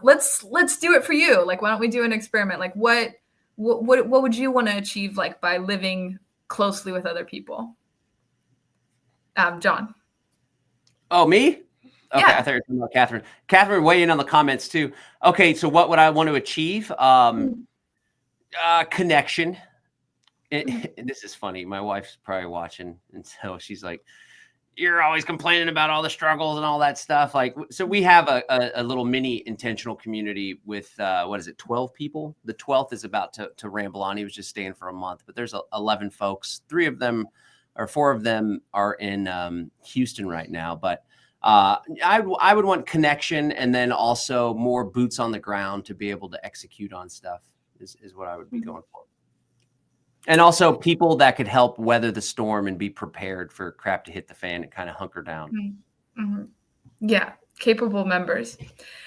Let's do it for you. Like, why don't we do an experiment? Like what would you want to achieve, like by living closely with other people? John. Oh, me? Okay, yeah. I thought you were talking about Catherine. Catherine, weigh in on the comments too. Okay, so what would I want to achieve? Connection. This is funny. My wife's probably watching, and so she's like, "You're always complaining about all the struggles and all that stuff." Like, so we have a little mini intentional community with 12 people. The 12th is about to ramble on. He was just staying for a month, but there's 11 folks. 4 of them are in Houston right now. But I would want connection, and then also more boots on the ground to be able to execute on stuff is what I would be going for. And also people that could help weather the storm and be prepared for crap to hit the fan and kind of hunker down. Mm-hmm. Yeah, capable members.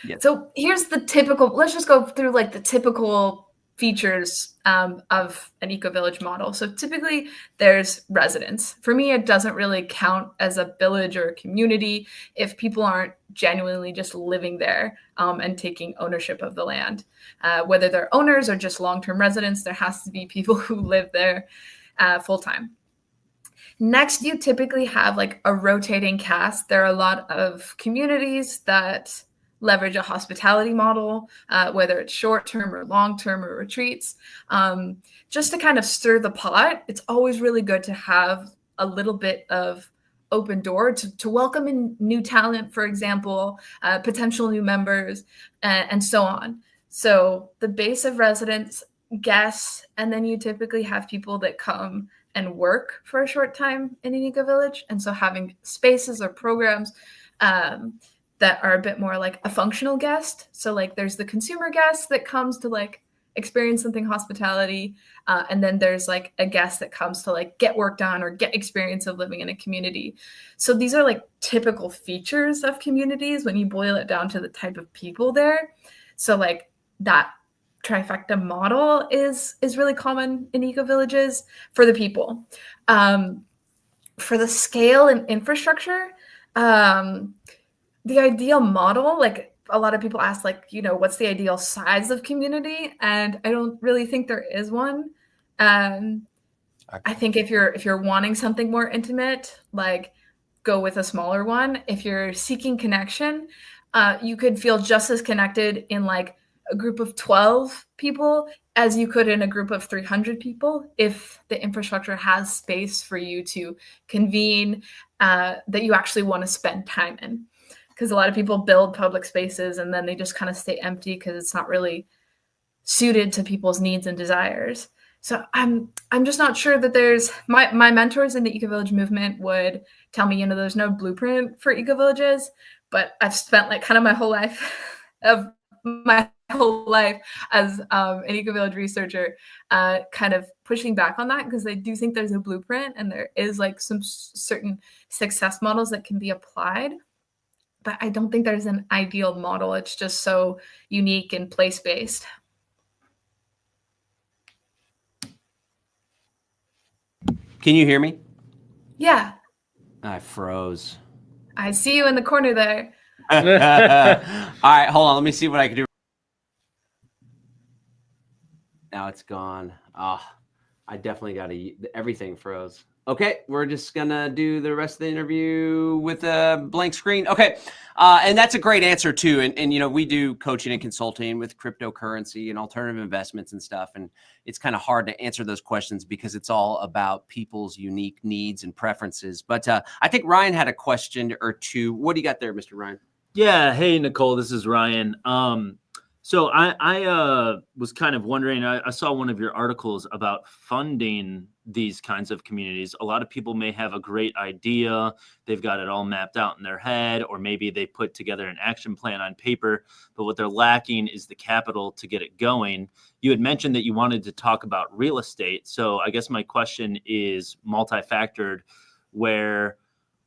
Yes. So here's let's just go through like the typical features of an eco-village model. So typically there's residents. For me, it doesn't really count as a village or a community if people aren't genuinely just living there and taking ownership of the land. Whether they're owners or just long-term residents, there has to be people who live there full-time. Next, you typically have like a rotating cast. There are a lot of communities that leverage a hospitality model, whether it's short-term or long-term or retreats. Just to kind of stir the pot, it's always really good to have a little bit of open door to welcome in new talent, for example, potential new members, and so on. So the base of residents, guests, and then you typically have people that come and work for a short time in an eco-village. And so having spaces or programs that are a bit more like a functional guest. So like there's the consumer guest that comes to like experience something hospitality. And then there's like a guest that comes to like get work done or get experience of living in a community. So these are like typical features of communities when you boil it down to the type of people there. So like that trifecta model is really common in eco-villages for the people. For the scale and infrastructure, the ideal model, like a lot of people ask, like, you know, what's the ideal size of community? And I don't really think there is one. I think if you're wanting something more intimate, like go with a smaller one. If you're seeking connection, you could feel just as connected in like a group of 12 people as you could in a group of 300 people if the infrastructure has space for you to convene that you actually want to spend time in. Because a lot of people build public spaces and then they just kind of stay empty because it's not really suited to people's needs and desires. So I'm just not sure that there's my mentors in the eco-village movement would tell me, you know, there's no blueprint for eco-villages, but I've spent like kind of my whole life as an eco-village researcher kind of pushing back on that, because I do think there's a blueprint and there is like some certain success models that can be applied. But I don't think there's an ideal model. It's just so unique and place-based. Can you hear me? Yeah. I froze. I see you in the corner there. All right, hold on. Let me see what I can do. Now it's gone. Oh, I definitely got everything froze. Okay, we're just gonna do the rest of the interview with a blank screen. Okay, and that's a great answer too. And you know, we do coaching and consulting with cryptocurrency and alternative investments and stuff. And it's kind of hard to answer those questions because it's all about people's unique needs and preferences. But I think Ryan had a question or two. What do you got there, Mr. Ryan? Yeah. Hey, Nicole, this is Ryan. So I was kind of wondering, I saw one of your articles about funding these kinds of communities. A lot of people may have a great idea. They've got it all mapped out in their head, or maybe they put together an action plan on paper, but what they're lacking is the capital to get it going. You had mentioned that you wanted to talk about real estate. So I guess my question is multifactored, where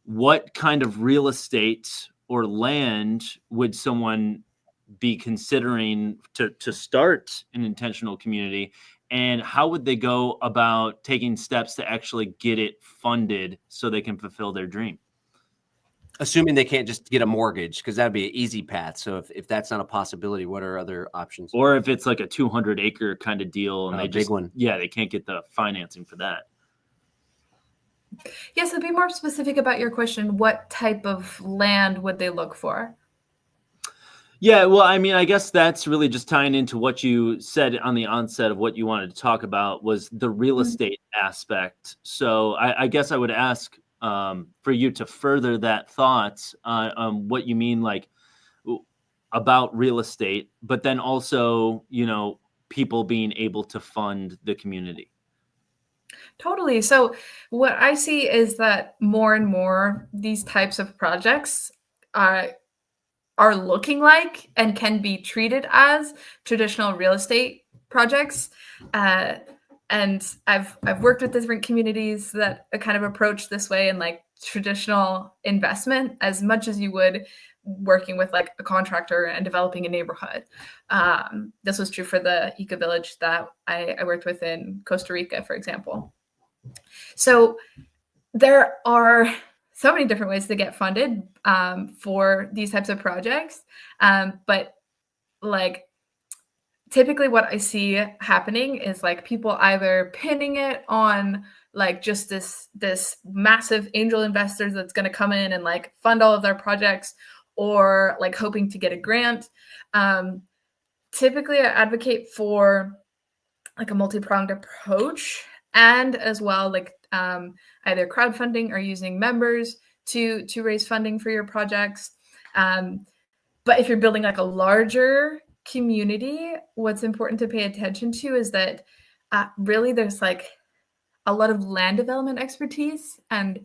what kind of real estate or land would someone be considering to start an intentional community, and how would they go about taking steps to actually get it funded so they can fulfill their dream? Assuming they can't just get a mortgage, because that'd be an easy path. So if that's not a possibility, what are other options? Or if it's like a 200-acre kind of deal and they big one. Yeah, they can't get the financing for that. Yes, so be more specific about your question. What type of land would they look for? Yeah, well, I mean, I guess that's really just tying into what you said on the onset of what you wanted to talk about was the real estate aspect. So I guess I would ask for you to further that thought on what you mean, like about real estate, but then also, you know, people being able to fund the community. Totally. So what I see is that more and more these types of projects are looking like and can be treated as traditional real estate projects. And I've worked with different communities that kind of approach this way, and like traditional investment as much as you would working with like a contractor and developing a neighborhood. This was true for the eco-village that I worked with in Costa Rica, for example. So there are so many different ways to get funded for these types of projects. But like typically what I see happening is like people either pinning it on like just this massive angel investors that's going to come in and like fund all of their projects, or like hoping to get a grant. Typically I advocate for like a multi-pronged approach, and as well like either crowdfunding or using members to raise funding for your projects. But if you're building like a larger community, what's important to pay attention to is that really there's like a lot of land development expertise and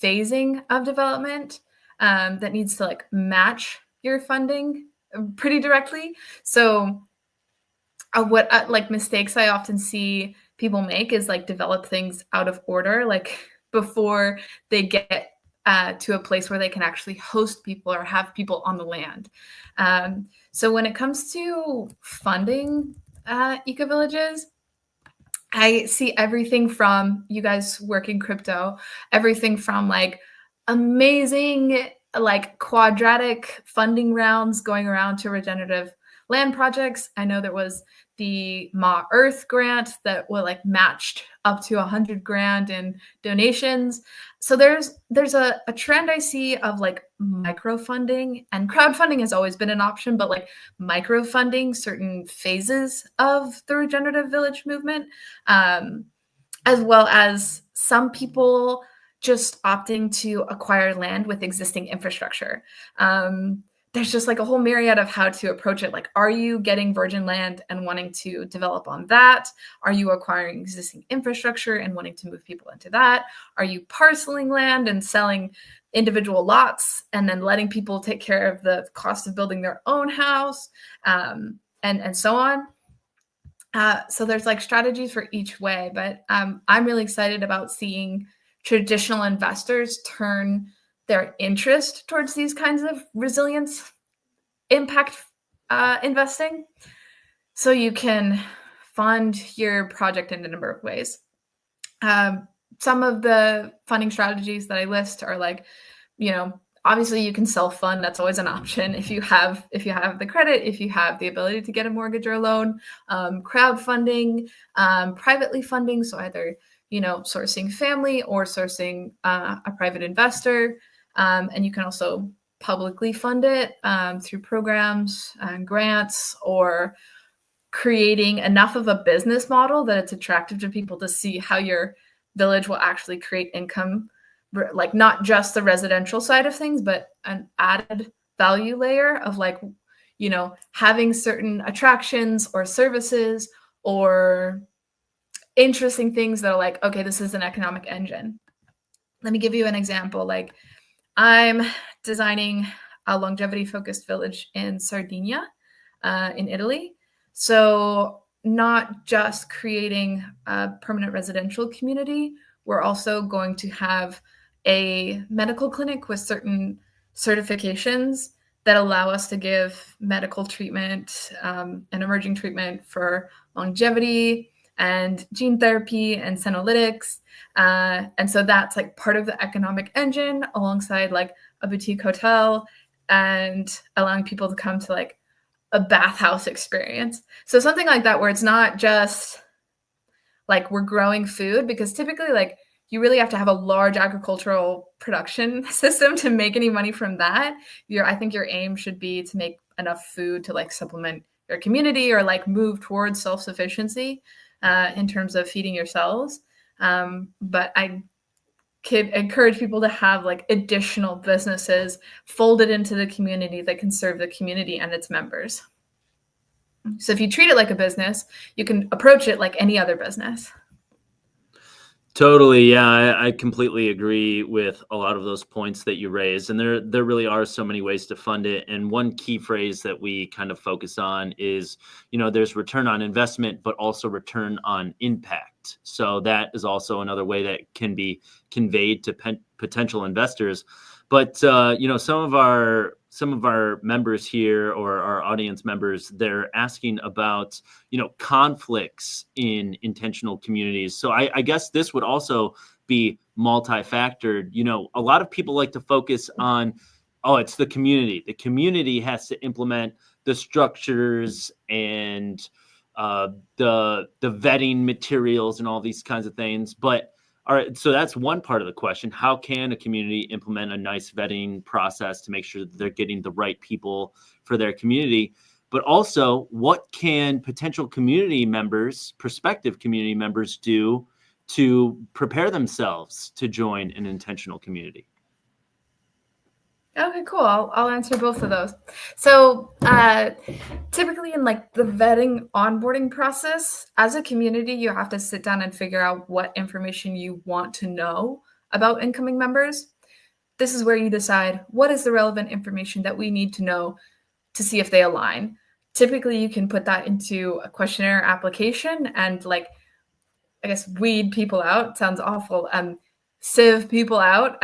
phasing of development that needs to like match your funding pretty directly. So what like mistakes I often see people make is like develop things out of order, like before they get to a place where they can actually host people or have people on the land. So when it comes to funding ecovillages, I see everything from, you guys work in crypto, everything from like amazing like quadratic funding rounds going around to regenerative land projects. I know there was the Ma Earth grant that was like matched up to $100 grand in donations. So there's a trend I see of like microfunding, and crowdfunding has always been an option, but like microfunding certain phases of the regenerative village movement, as well as some people just opting to acquire land with existing infrastructure. There's just like a whole myriad of how to approach it. Like, are you getting virgin land and wanting to develop on that? Are you acquiring existing infrastructure and wanting to move people into that? Are you parceling land and selling individual lots and then letting people take care of the cost of building their own house, and so on? So there's like strategies for each way, but I'm really excited about seeing traditional investors turn their interest towards these kinds of resilience impact investing. So you can fund your project in a number of ways. Some of the funding strategies that I list are like, obviously you can self-fund. That's always an option if you have the credit, if you have the ability to get a mortgage or a loan. Crowdfunding, privately funding, so either sourcing family or sourcing a private investor. And you can also publicly fund it through programs and grants, or creating enough of a business model that it's attractive to people to see how your village will actually create income, like not just the residential side of things, but an added value layer of like, having certain attractions or services or interesting things that are like, okay, this is an economic engine. Let me give you an example. Like, I'm designing a longevity-focused village in Sardinia, in Italy. So not just creating a permanent residential community, we're also going to have a medical clinic with certain certifications that allow us to give medical treatment and emerging treatment for longevity and gene therapy and senolytics. And so that's like part of the economic engine, alongside like a boutique hotel and allowing people to come to like a bathhouse experience. So something like that, where it's not just like we're growing food, because typically like you really have to have a large agricultural production system to make any money from that. I think your aim should be to make enough food to like supplement your community or like move towards self-sufficiency in terms of feeding yourselves. But I could encourage people to have like additional businesses folded into the community that can serve the community and its members. So if you treat it like a business, you can approach it like any other business. Totally. Yeah, I completely agree with a lot of those points that you raised. And there really are so many ways to fund it. And one key phrase that we kind of focus on is, there's return on investment, but also return on impact. So that is also another way that can be conveyed to potential investors. But, some of our members here, or our audience members, they're asking about, conflicts in intentional communities. So I guess this would also be multi-factored. A lot of people like to focus on, it's the community. The community has to implement the structures and the vetting materials and all these kinds of things. But all right, so that's one part of the question. How can a community implement a nice vetting process to make sure that they're getting the right people for their community? But also, what can potential community members, prospective community members, do to prepare themselves to join an intentional community? Okay, cool. I'll answer both of those. So typically in like the vetting onboarding process, as a community, you have to sit down and figure out what information you want to know about incoming members. This is where you decide what is the relevant information that we need to know to see if they align. Typically, you can put that into a questionnaire application and like, I guess, weed people out. Sounds awful. Sieve people out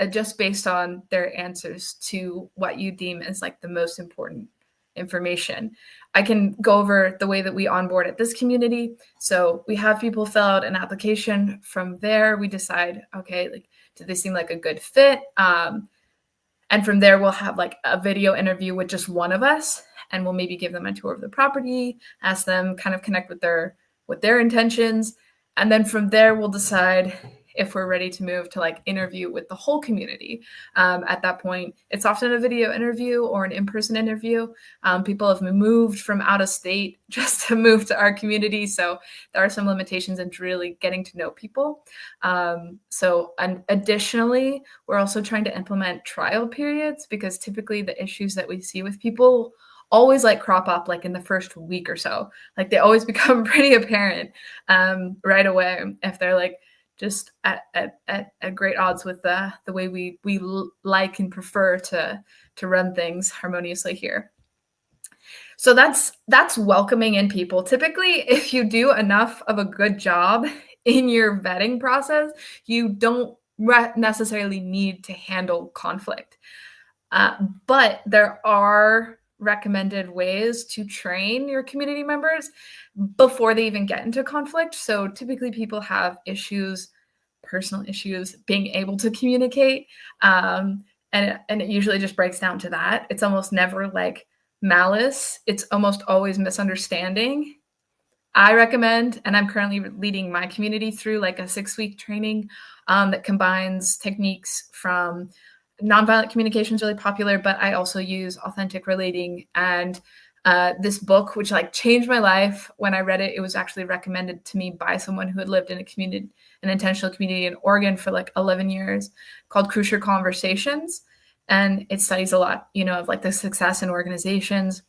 just based on their answers to what you deem as like the most important information. I can go over the way that we onboard at this community. So we have people fill out an application. From there, we decide, okay, like, do they seem like a good fit? And from there, we'll have like a video interview with just one of us, and we'll maybe give them a tour of the property, ask them kind of connect with their intentions. And then from there, we'll decide if we're ready to move to like interview with the whole community. At that point, it's often a video interview or an in-person interview. People have moved from out of state just to move to our community. So there are some limitations in really getting to know people. And additionally, we're also trying to implement trial periods, because typically the issues that we see with people always like crop up like in the first week or so. Like they always become pretty apparent right away if they're like just at great odds with the way we like and prefer to run things harmoniously here. So that's welcoming in people. Typically, if you do enough of a good job in your vetting process, you don't necessarily need to handle conflict. But there are recommended ways to train your community members before they even get into conflict. So typically people have issues, personal issues, being able to communicate. And it usually just breaks down to that. It's almost never like malice. It's almost always misunderstanding. I recommend, and I'm currently leading my community through like a 6-week training that combines techniques from nonviolent communication is really popular, but I also use authentic relating and this book, which like changed my life. When I read it, it was actually recommended to me by someone who had lived in an intentional community in Oregon for like 11 years, called Crucial Conversations. And it studies a lot, of like the success in organizations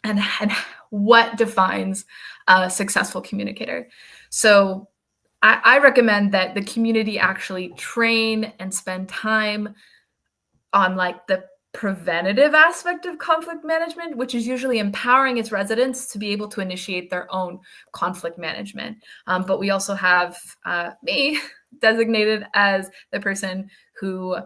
and what defines a successful communicator. So I recommend that the community actually train and spend time on like the preventative aspect of conflict management, which is usually empowering its residents to be able to initiate their own conflict management. But we also have me designated as the person who,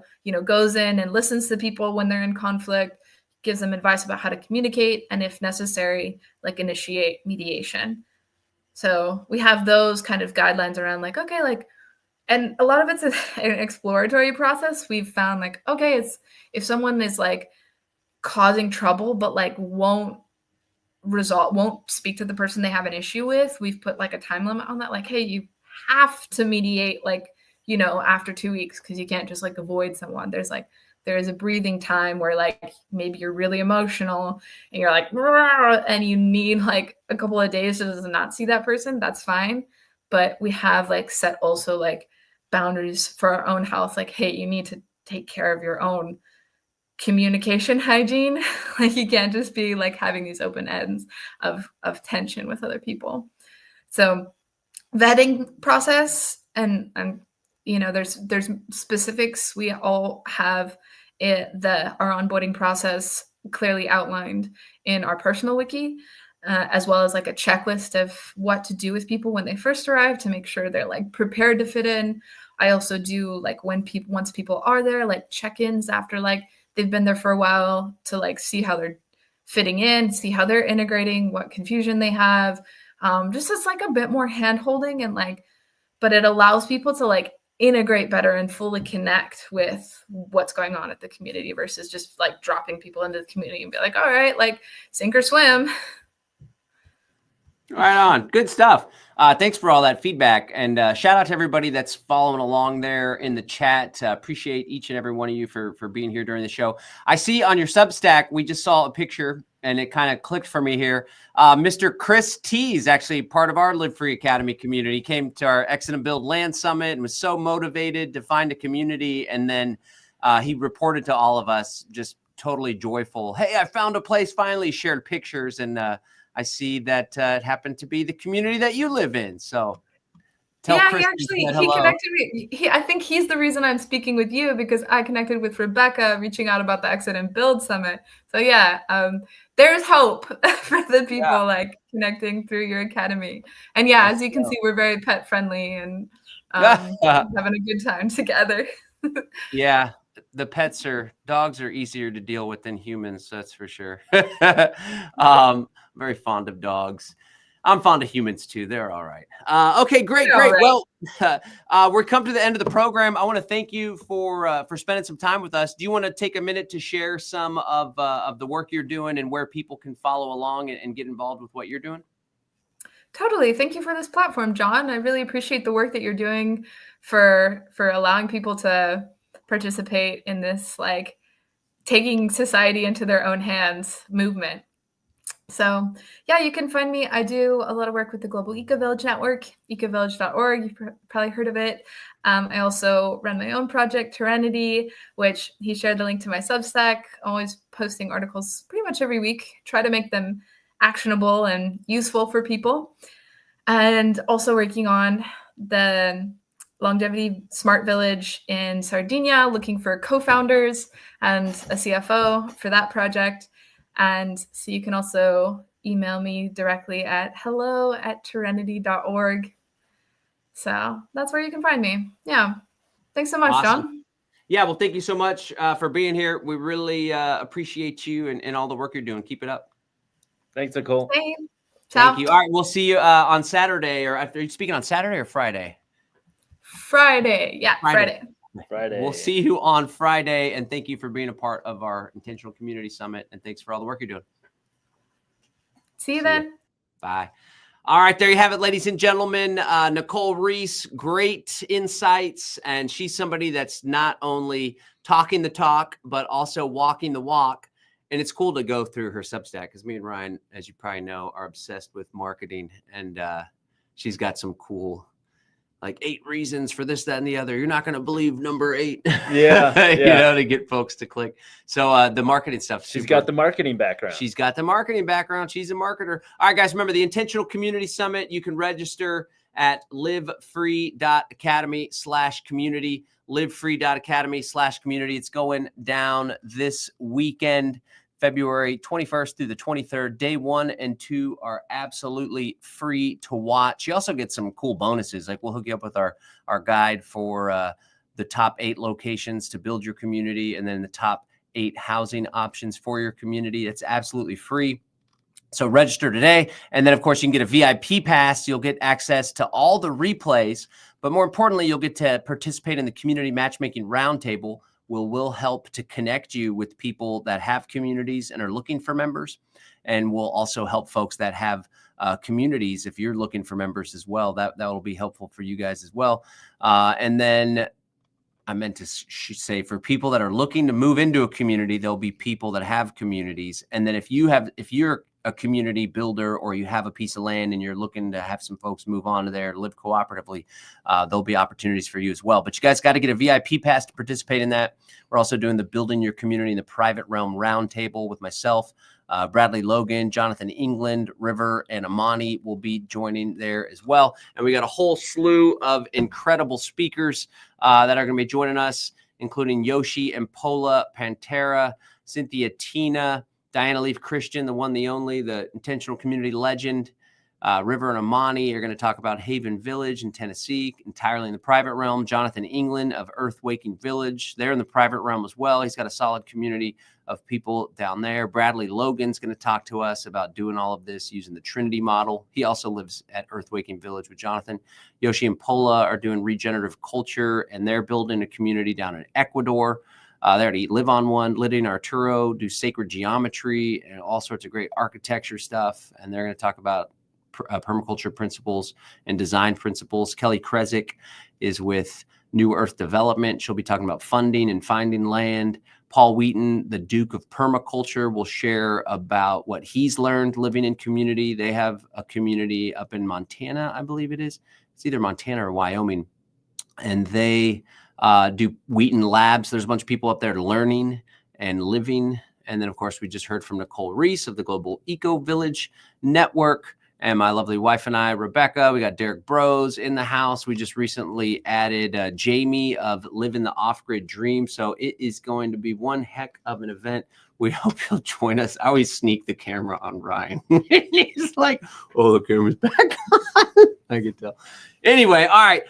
goes in and listens to people when they're in conflict, gives them advice about how to communicate, and if necessary, like initiate mediation. So we have those kind of guidelines around like, okay, like, and a lot of it's an exploratory process. We've found like, okay, it's if someone is like causing trouble, but like won't speak to the person they have an issue with, we've put like a time limit on that. Like, hey, you have to mediate like, after 2 weeks, because you can't just like avoid someone. There is a breathing time where like maybe you're really emotional and you're like, and you need like a couple of days to not see that person. That's fine. But we have like set also like boundaries for our own health. Like, hey, you need to take care of your own communication hygiene. Like you can't just be like having these open ends of tension with other people. So vetting process and there's specifics. We all have our onboarding process clearly outlined in our personal wiki, as well as like a checklist of what to do with people when they first arrive to make sure they're like prepared to fit in. I also do like once people are there, like check-ins after like they've been there for a while to like see how they're fitting in, see how they're integrating, what confusion they have. Just as like a bit more hand-holding and like, but it allows people to like integrate better and fully connect with what's going on at the community versus just like dropping people into the community and be like, all right, like sink or swim. Right on. Good stuff. Thanks for all that feedback. And shout out to everybody that's following along there in the chat. Appreciate each and every one of you for being here during the show. I see on your Substack, we just saw a picture and it kind of clicked for me here. Mr. Chris T is actually part of our Live Free Academy community. He came to our Exit and Build Land Summit and was so motivated to find a community. And then he reported to all of us, just totally joyful. Hey, I found a place finally. Shared pictures, and I see that it happened to be the community that you live in. So tell Chris he connected me. I think he's the reason I'm speaking with you, because I connected with Rebecca reaching out about the Exit and Build Summit. So there's hope for the people like connecting through your academy. And as you can see, we're very pet friendly and having a good time together. Yeah, the dogs are easier to deal with than humans, that's for sure. Very fond of dogs. I'm fond of humans too. They're all right. Okay, great. Right. Well, we're come to the end of the program. I want to thank you for spending some time with us. Do you want to take a minute to share some of the work you're doing and where people can follow along and get involved with what you're doing? Totally. Thank you for this platform, John. I really appreciate the work that you're doing for allowing people to participate in this, like, taking society into their own hands movement. So you can find me. I do a lot of work with the Global Ecovillage Network, ecovillage.org. You've probably heard of it. I also run my own project, Terrenity, which he shared the link to my Substack. Always posting articles pretty much every week. Try to make them actionable and useful for people. And also working on the Longevity Smart Village in Sardinia, looking for co-founders and a CFO for that project. And so you can also email me directly at hello@terrenity.org. So that's where you can find me. Yeah. Thanks so much, Awesome. John. Yeah, well, thank you so much for being here. We really appreciate you and all the work you're doing. Keep it up. Thanks, Nicole. Same. Thank you. All right, we'll see you on Saturday. Or are you speaking on Saturday or Friday? Friday. Yeah, Friday. We'll see you on Friday, and thank you for being a part of our Intentional Community Summit, and thanks for all the work you're doing. See you then. Bye. All right, there you have it, ladies and gentlemen. Nicole Reese, great insights, and she's somebody that's not only talking the talk, but also walking the walk. And it's cool to go through her Substack, because me and Ryan, as you probably know, are obsessed with marketing, and she's got some cool, like, 8 reasons for this, that, and the other. You're not going to believe number 8. Yeah. To get folks to click. So the marketing stuff. She's got the marketing background. She's got the marketing background. She's a marketer. All right, guys, remember the Intentional Community Summit. You can register at livefree.academy/community, livefree.academy/community. It's going down this weekend, February 21st through the 23rd. Day 1 and 2 are absolutely free to watch. You also get some cool bonuses. Like, we'll hook you up with our guide for the top 8 locations to build your community, and then the top 8 housing options for your community. It's absolutely free. So register today. And then, of course, you can get a VIP pass. You'll get access to all the replays, but more importantly, you'll get to participate in the community matchmaking roundtable. Will help to connect you with people that have communities and are looking for members. And we'll also help folks that have communities. If you're looking for members as well, that will be helpful for you guys as well. And then I meant to say, for people that are looking to move into a community, there'll be people that have communities. And then if you're a community builder, or you have a piece of land and you're looking to have some folks move on to there, live cooperatively, there'll be opportunities for you as well. But you guys got to get a VIP pass to participate in that. We're also doing the Building Your Community in the Private Realm Roundtable with myself, Bradley Logan, Jonathan England, River, and Amani will be joining there as well. And we got a whole slew of incredible speakers that are going to be joining us, including Yoshi and Pola Pantera, Cynthia Tina, Diana Leaf Christian, the one, the only, the Intentional Community legend. River and Amani are going to talk about Haven Village in Tennessee, entirely in the private realm. Jonathan England of Earth Waking Village, they're in the private realm as well. He's got a solid community of people down there. Bradley Logan's going to talk to us about doing all of this using the Trinity model. He also lives at Earth Waking Village with Jonathan. Yoshi and Pola are doing regenerative culture, and they're building a community down in Ecuador. They already live on one. Lydia and Arturo do sacred geometry and all sorts of great architecture stuff. And they're going to talk about permaculture principles and design principles. Kelly Kresick is with New Earth Development. She'll be talking about funding and finding land. Paul Wheaton, the Duke of Permaculture, will share about what he's learned living in community. They have a community up in Montana, I believe it is. It's either Montana or Wyoming. And they do Wheaton Labs. There's a bunch of people up there learning and living. And then, of course, we just heard from Nicole Reese of the Global Eco Village Network. And my lovely wife and I, Rebecca. We got Derek Bros in the house. We just recently added Jamie of Living the Off-Grid Dream. So it is going to be one heck of an event. We hope you'll join us. I always sneak the camera on Ryan. He's like, oh, the camera's back on. I can tell. Anyway, all right.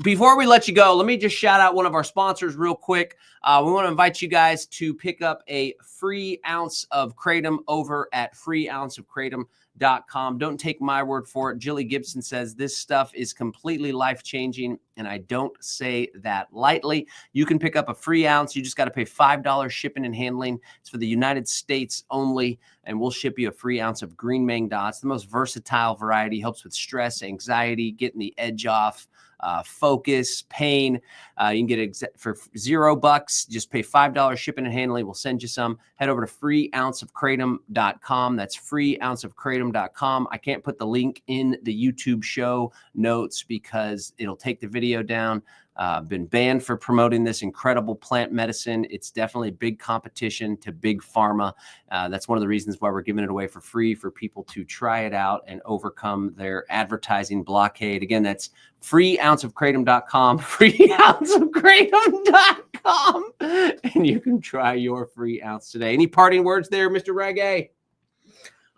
Before we let you go, let me just shout out one of our sponsors real quick. We want to invite you guys to pick up a free ounce of Kratom over at freeounceofkratom.com. Don't take my word for it. Jilly Gibson says this stuff is completely life-changing, and I don't say that lightly. You can pick up a free ounce. You just got to pay $5 shipping and handling. It's for the United States only, and we'll ship you a free ounce of green Mangda. It's the most versatile variety. Helps with stress, anxiety, getting the edge off, focus, pain. You can get it for $0. Just pay $5 shipping and handling. We'll send you some. Head over to freeounceofkratom.com. That's freeounceofkratom.com. I can't put the link in the YouTube show notes because it'll take the video down. Been banned for promoting this incredible plant medicine. It's definitely a big competition to big pharma. That's one of the reasons why we're giving it away for free for people to try it out and overcome their advertising blockade. Again, that's freeounceofkratom.com, freeounceofkratom.com, and you can try your free ounce today. Any parting words there, Mr. Reggae?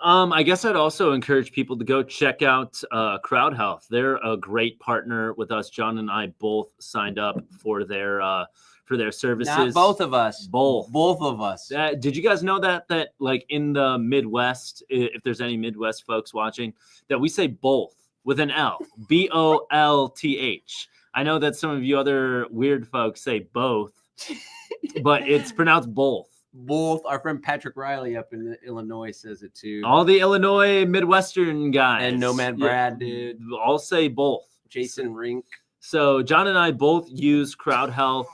I guess I'd also encourage people to go check out CrowdHealth. They're a great partner with us. John and I both signed up for their services. Not both of us. Both of us. Did you guys know that like in the Midwest, if there's any Midwest folks watching, that we say both with an L, BOLTH. I know that some of you other weird folks say both, but it's pronounced both. Both. Our friend Patrick Riley up in Illinois says it too. All the Illinois Midwestern guys. And Nomad Brad, dude. All say both. Jason Rink. So John and I both use CrowdHealth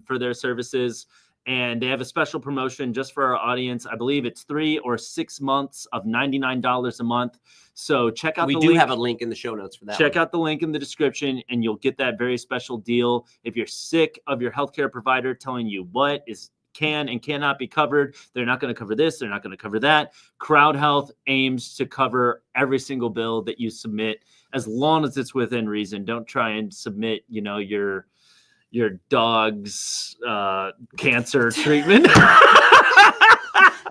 for their services, and they have a special promotion just for our audience. I believe it's 3 or 6 months of $99 a month. So check out the link. We do have a link in the show notes for that. Check out the link in the description, and you'll get that very special deal. If you're sick of your healthcare provider telling you what can and cannot be covered, they're not going to cover this, they're not going to cover that, CrowdHealth aims to cover every single bill that you submit as long as it's within reason. Don't try and submit, your dog's cancer treatment.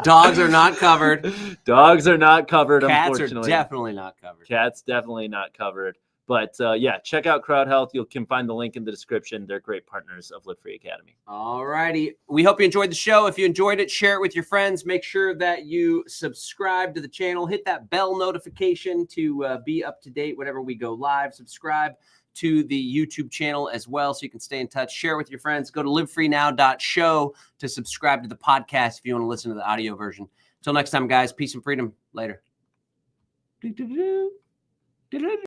Dogs are not covered. Dogs are not covered. Cats unfortunately. are definitely not covered. Cats definitely not covered. But check out CrowdHealth. You can find the link in the description. They're great partners of Live Free Academy. All righty. We hope you enjoyed the show. If you enjoyed it, share it with your friends. Make sure that you subscribe to the channel. Hit that bell notification to be up to date whenever we go live. Subscribe to the YouTube channel as well so you can stay in touch. Share with your friends. Go to livefreenow.show to subscribe to the podcast if you want to listen to the audio version. Until next time, guys. Peace and freedom. Later.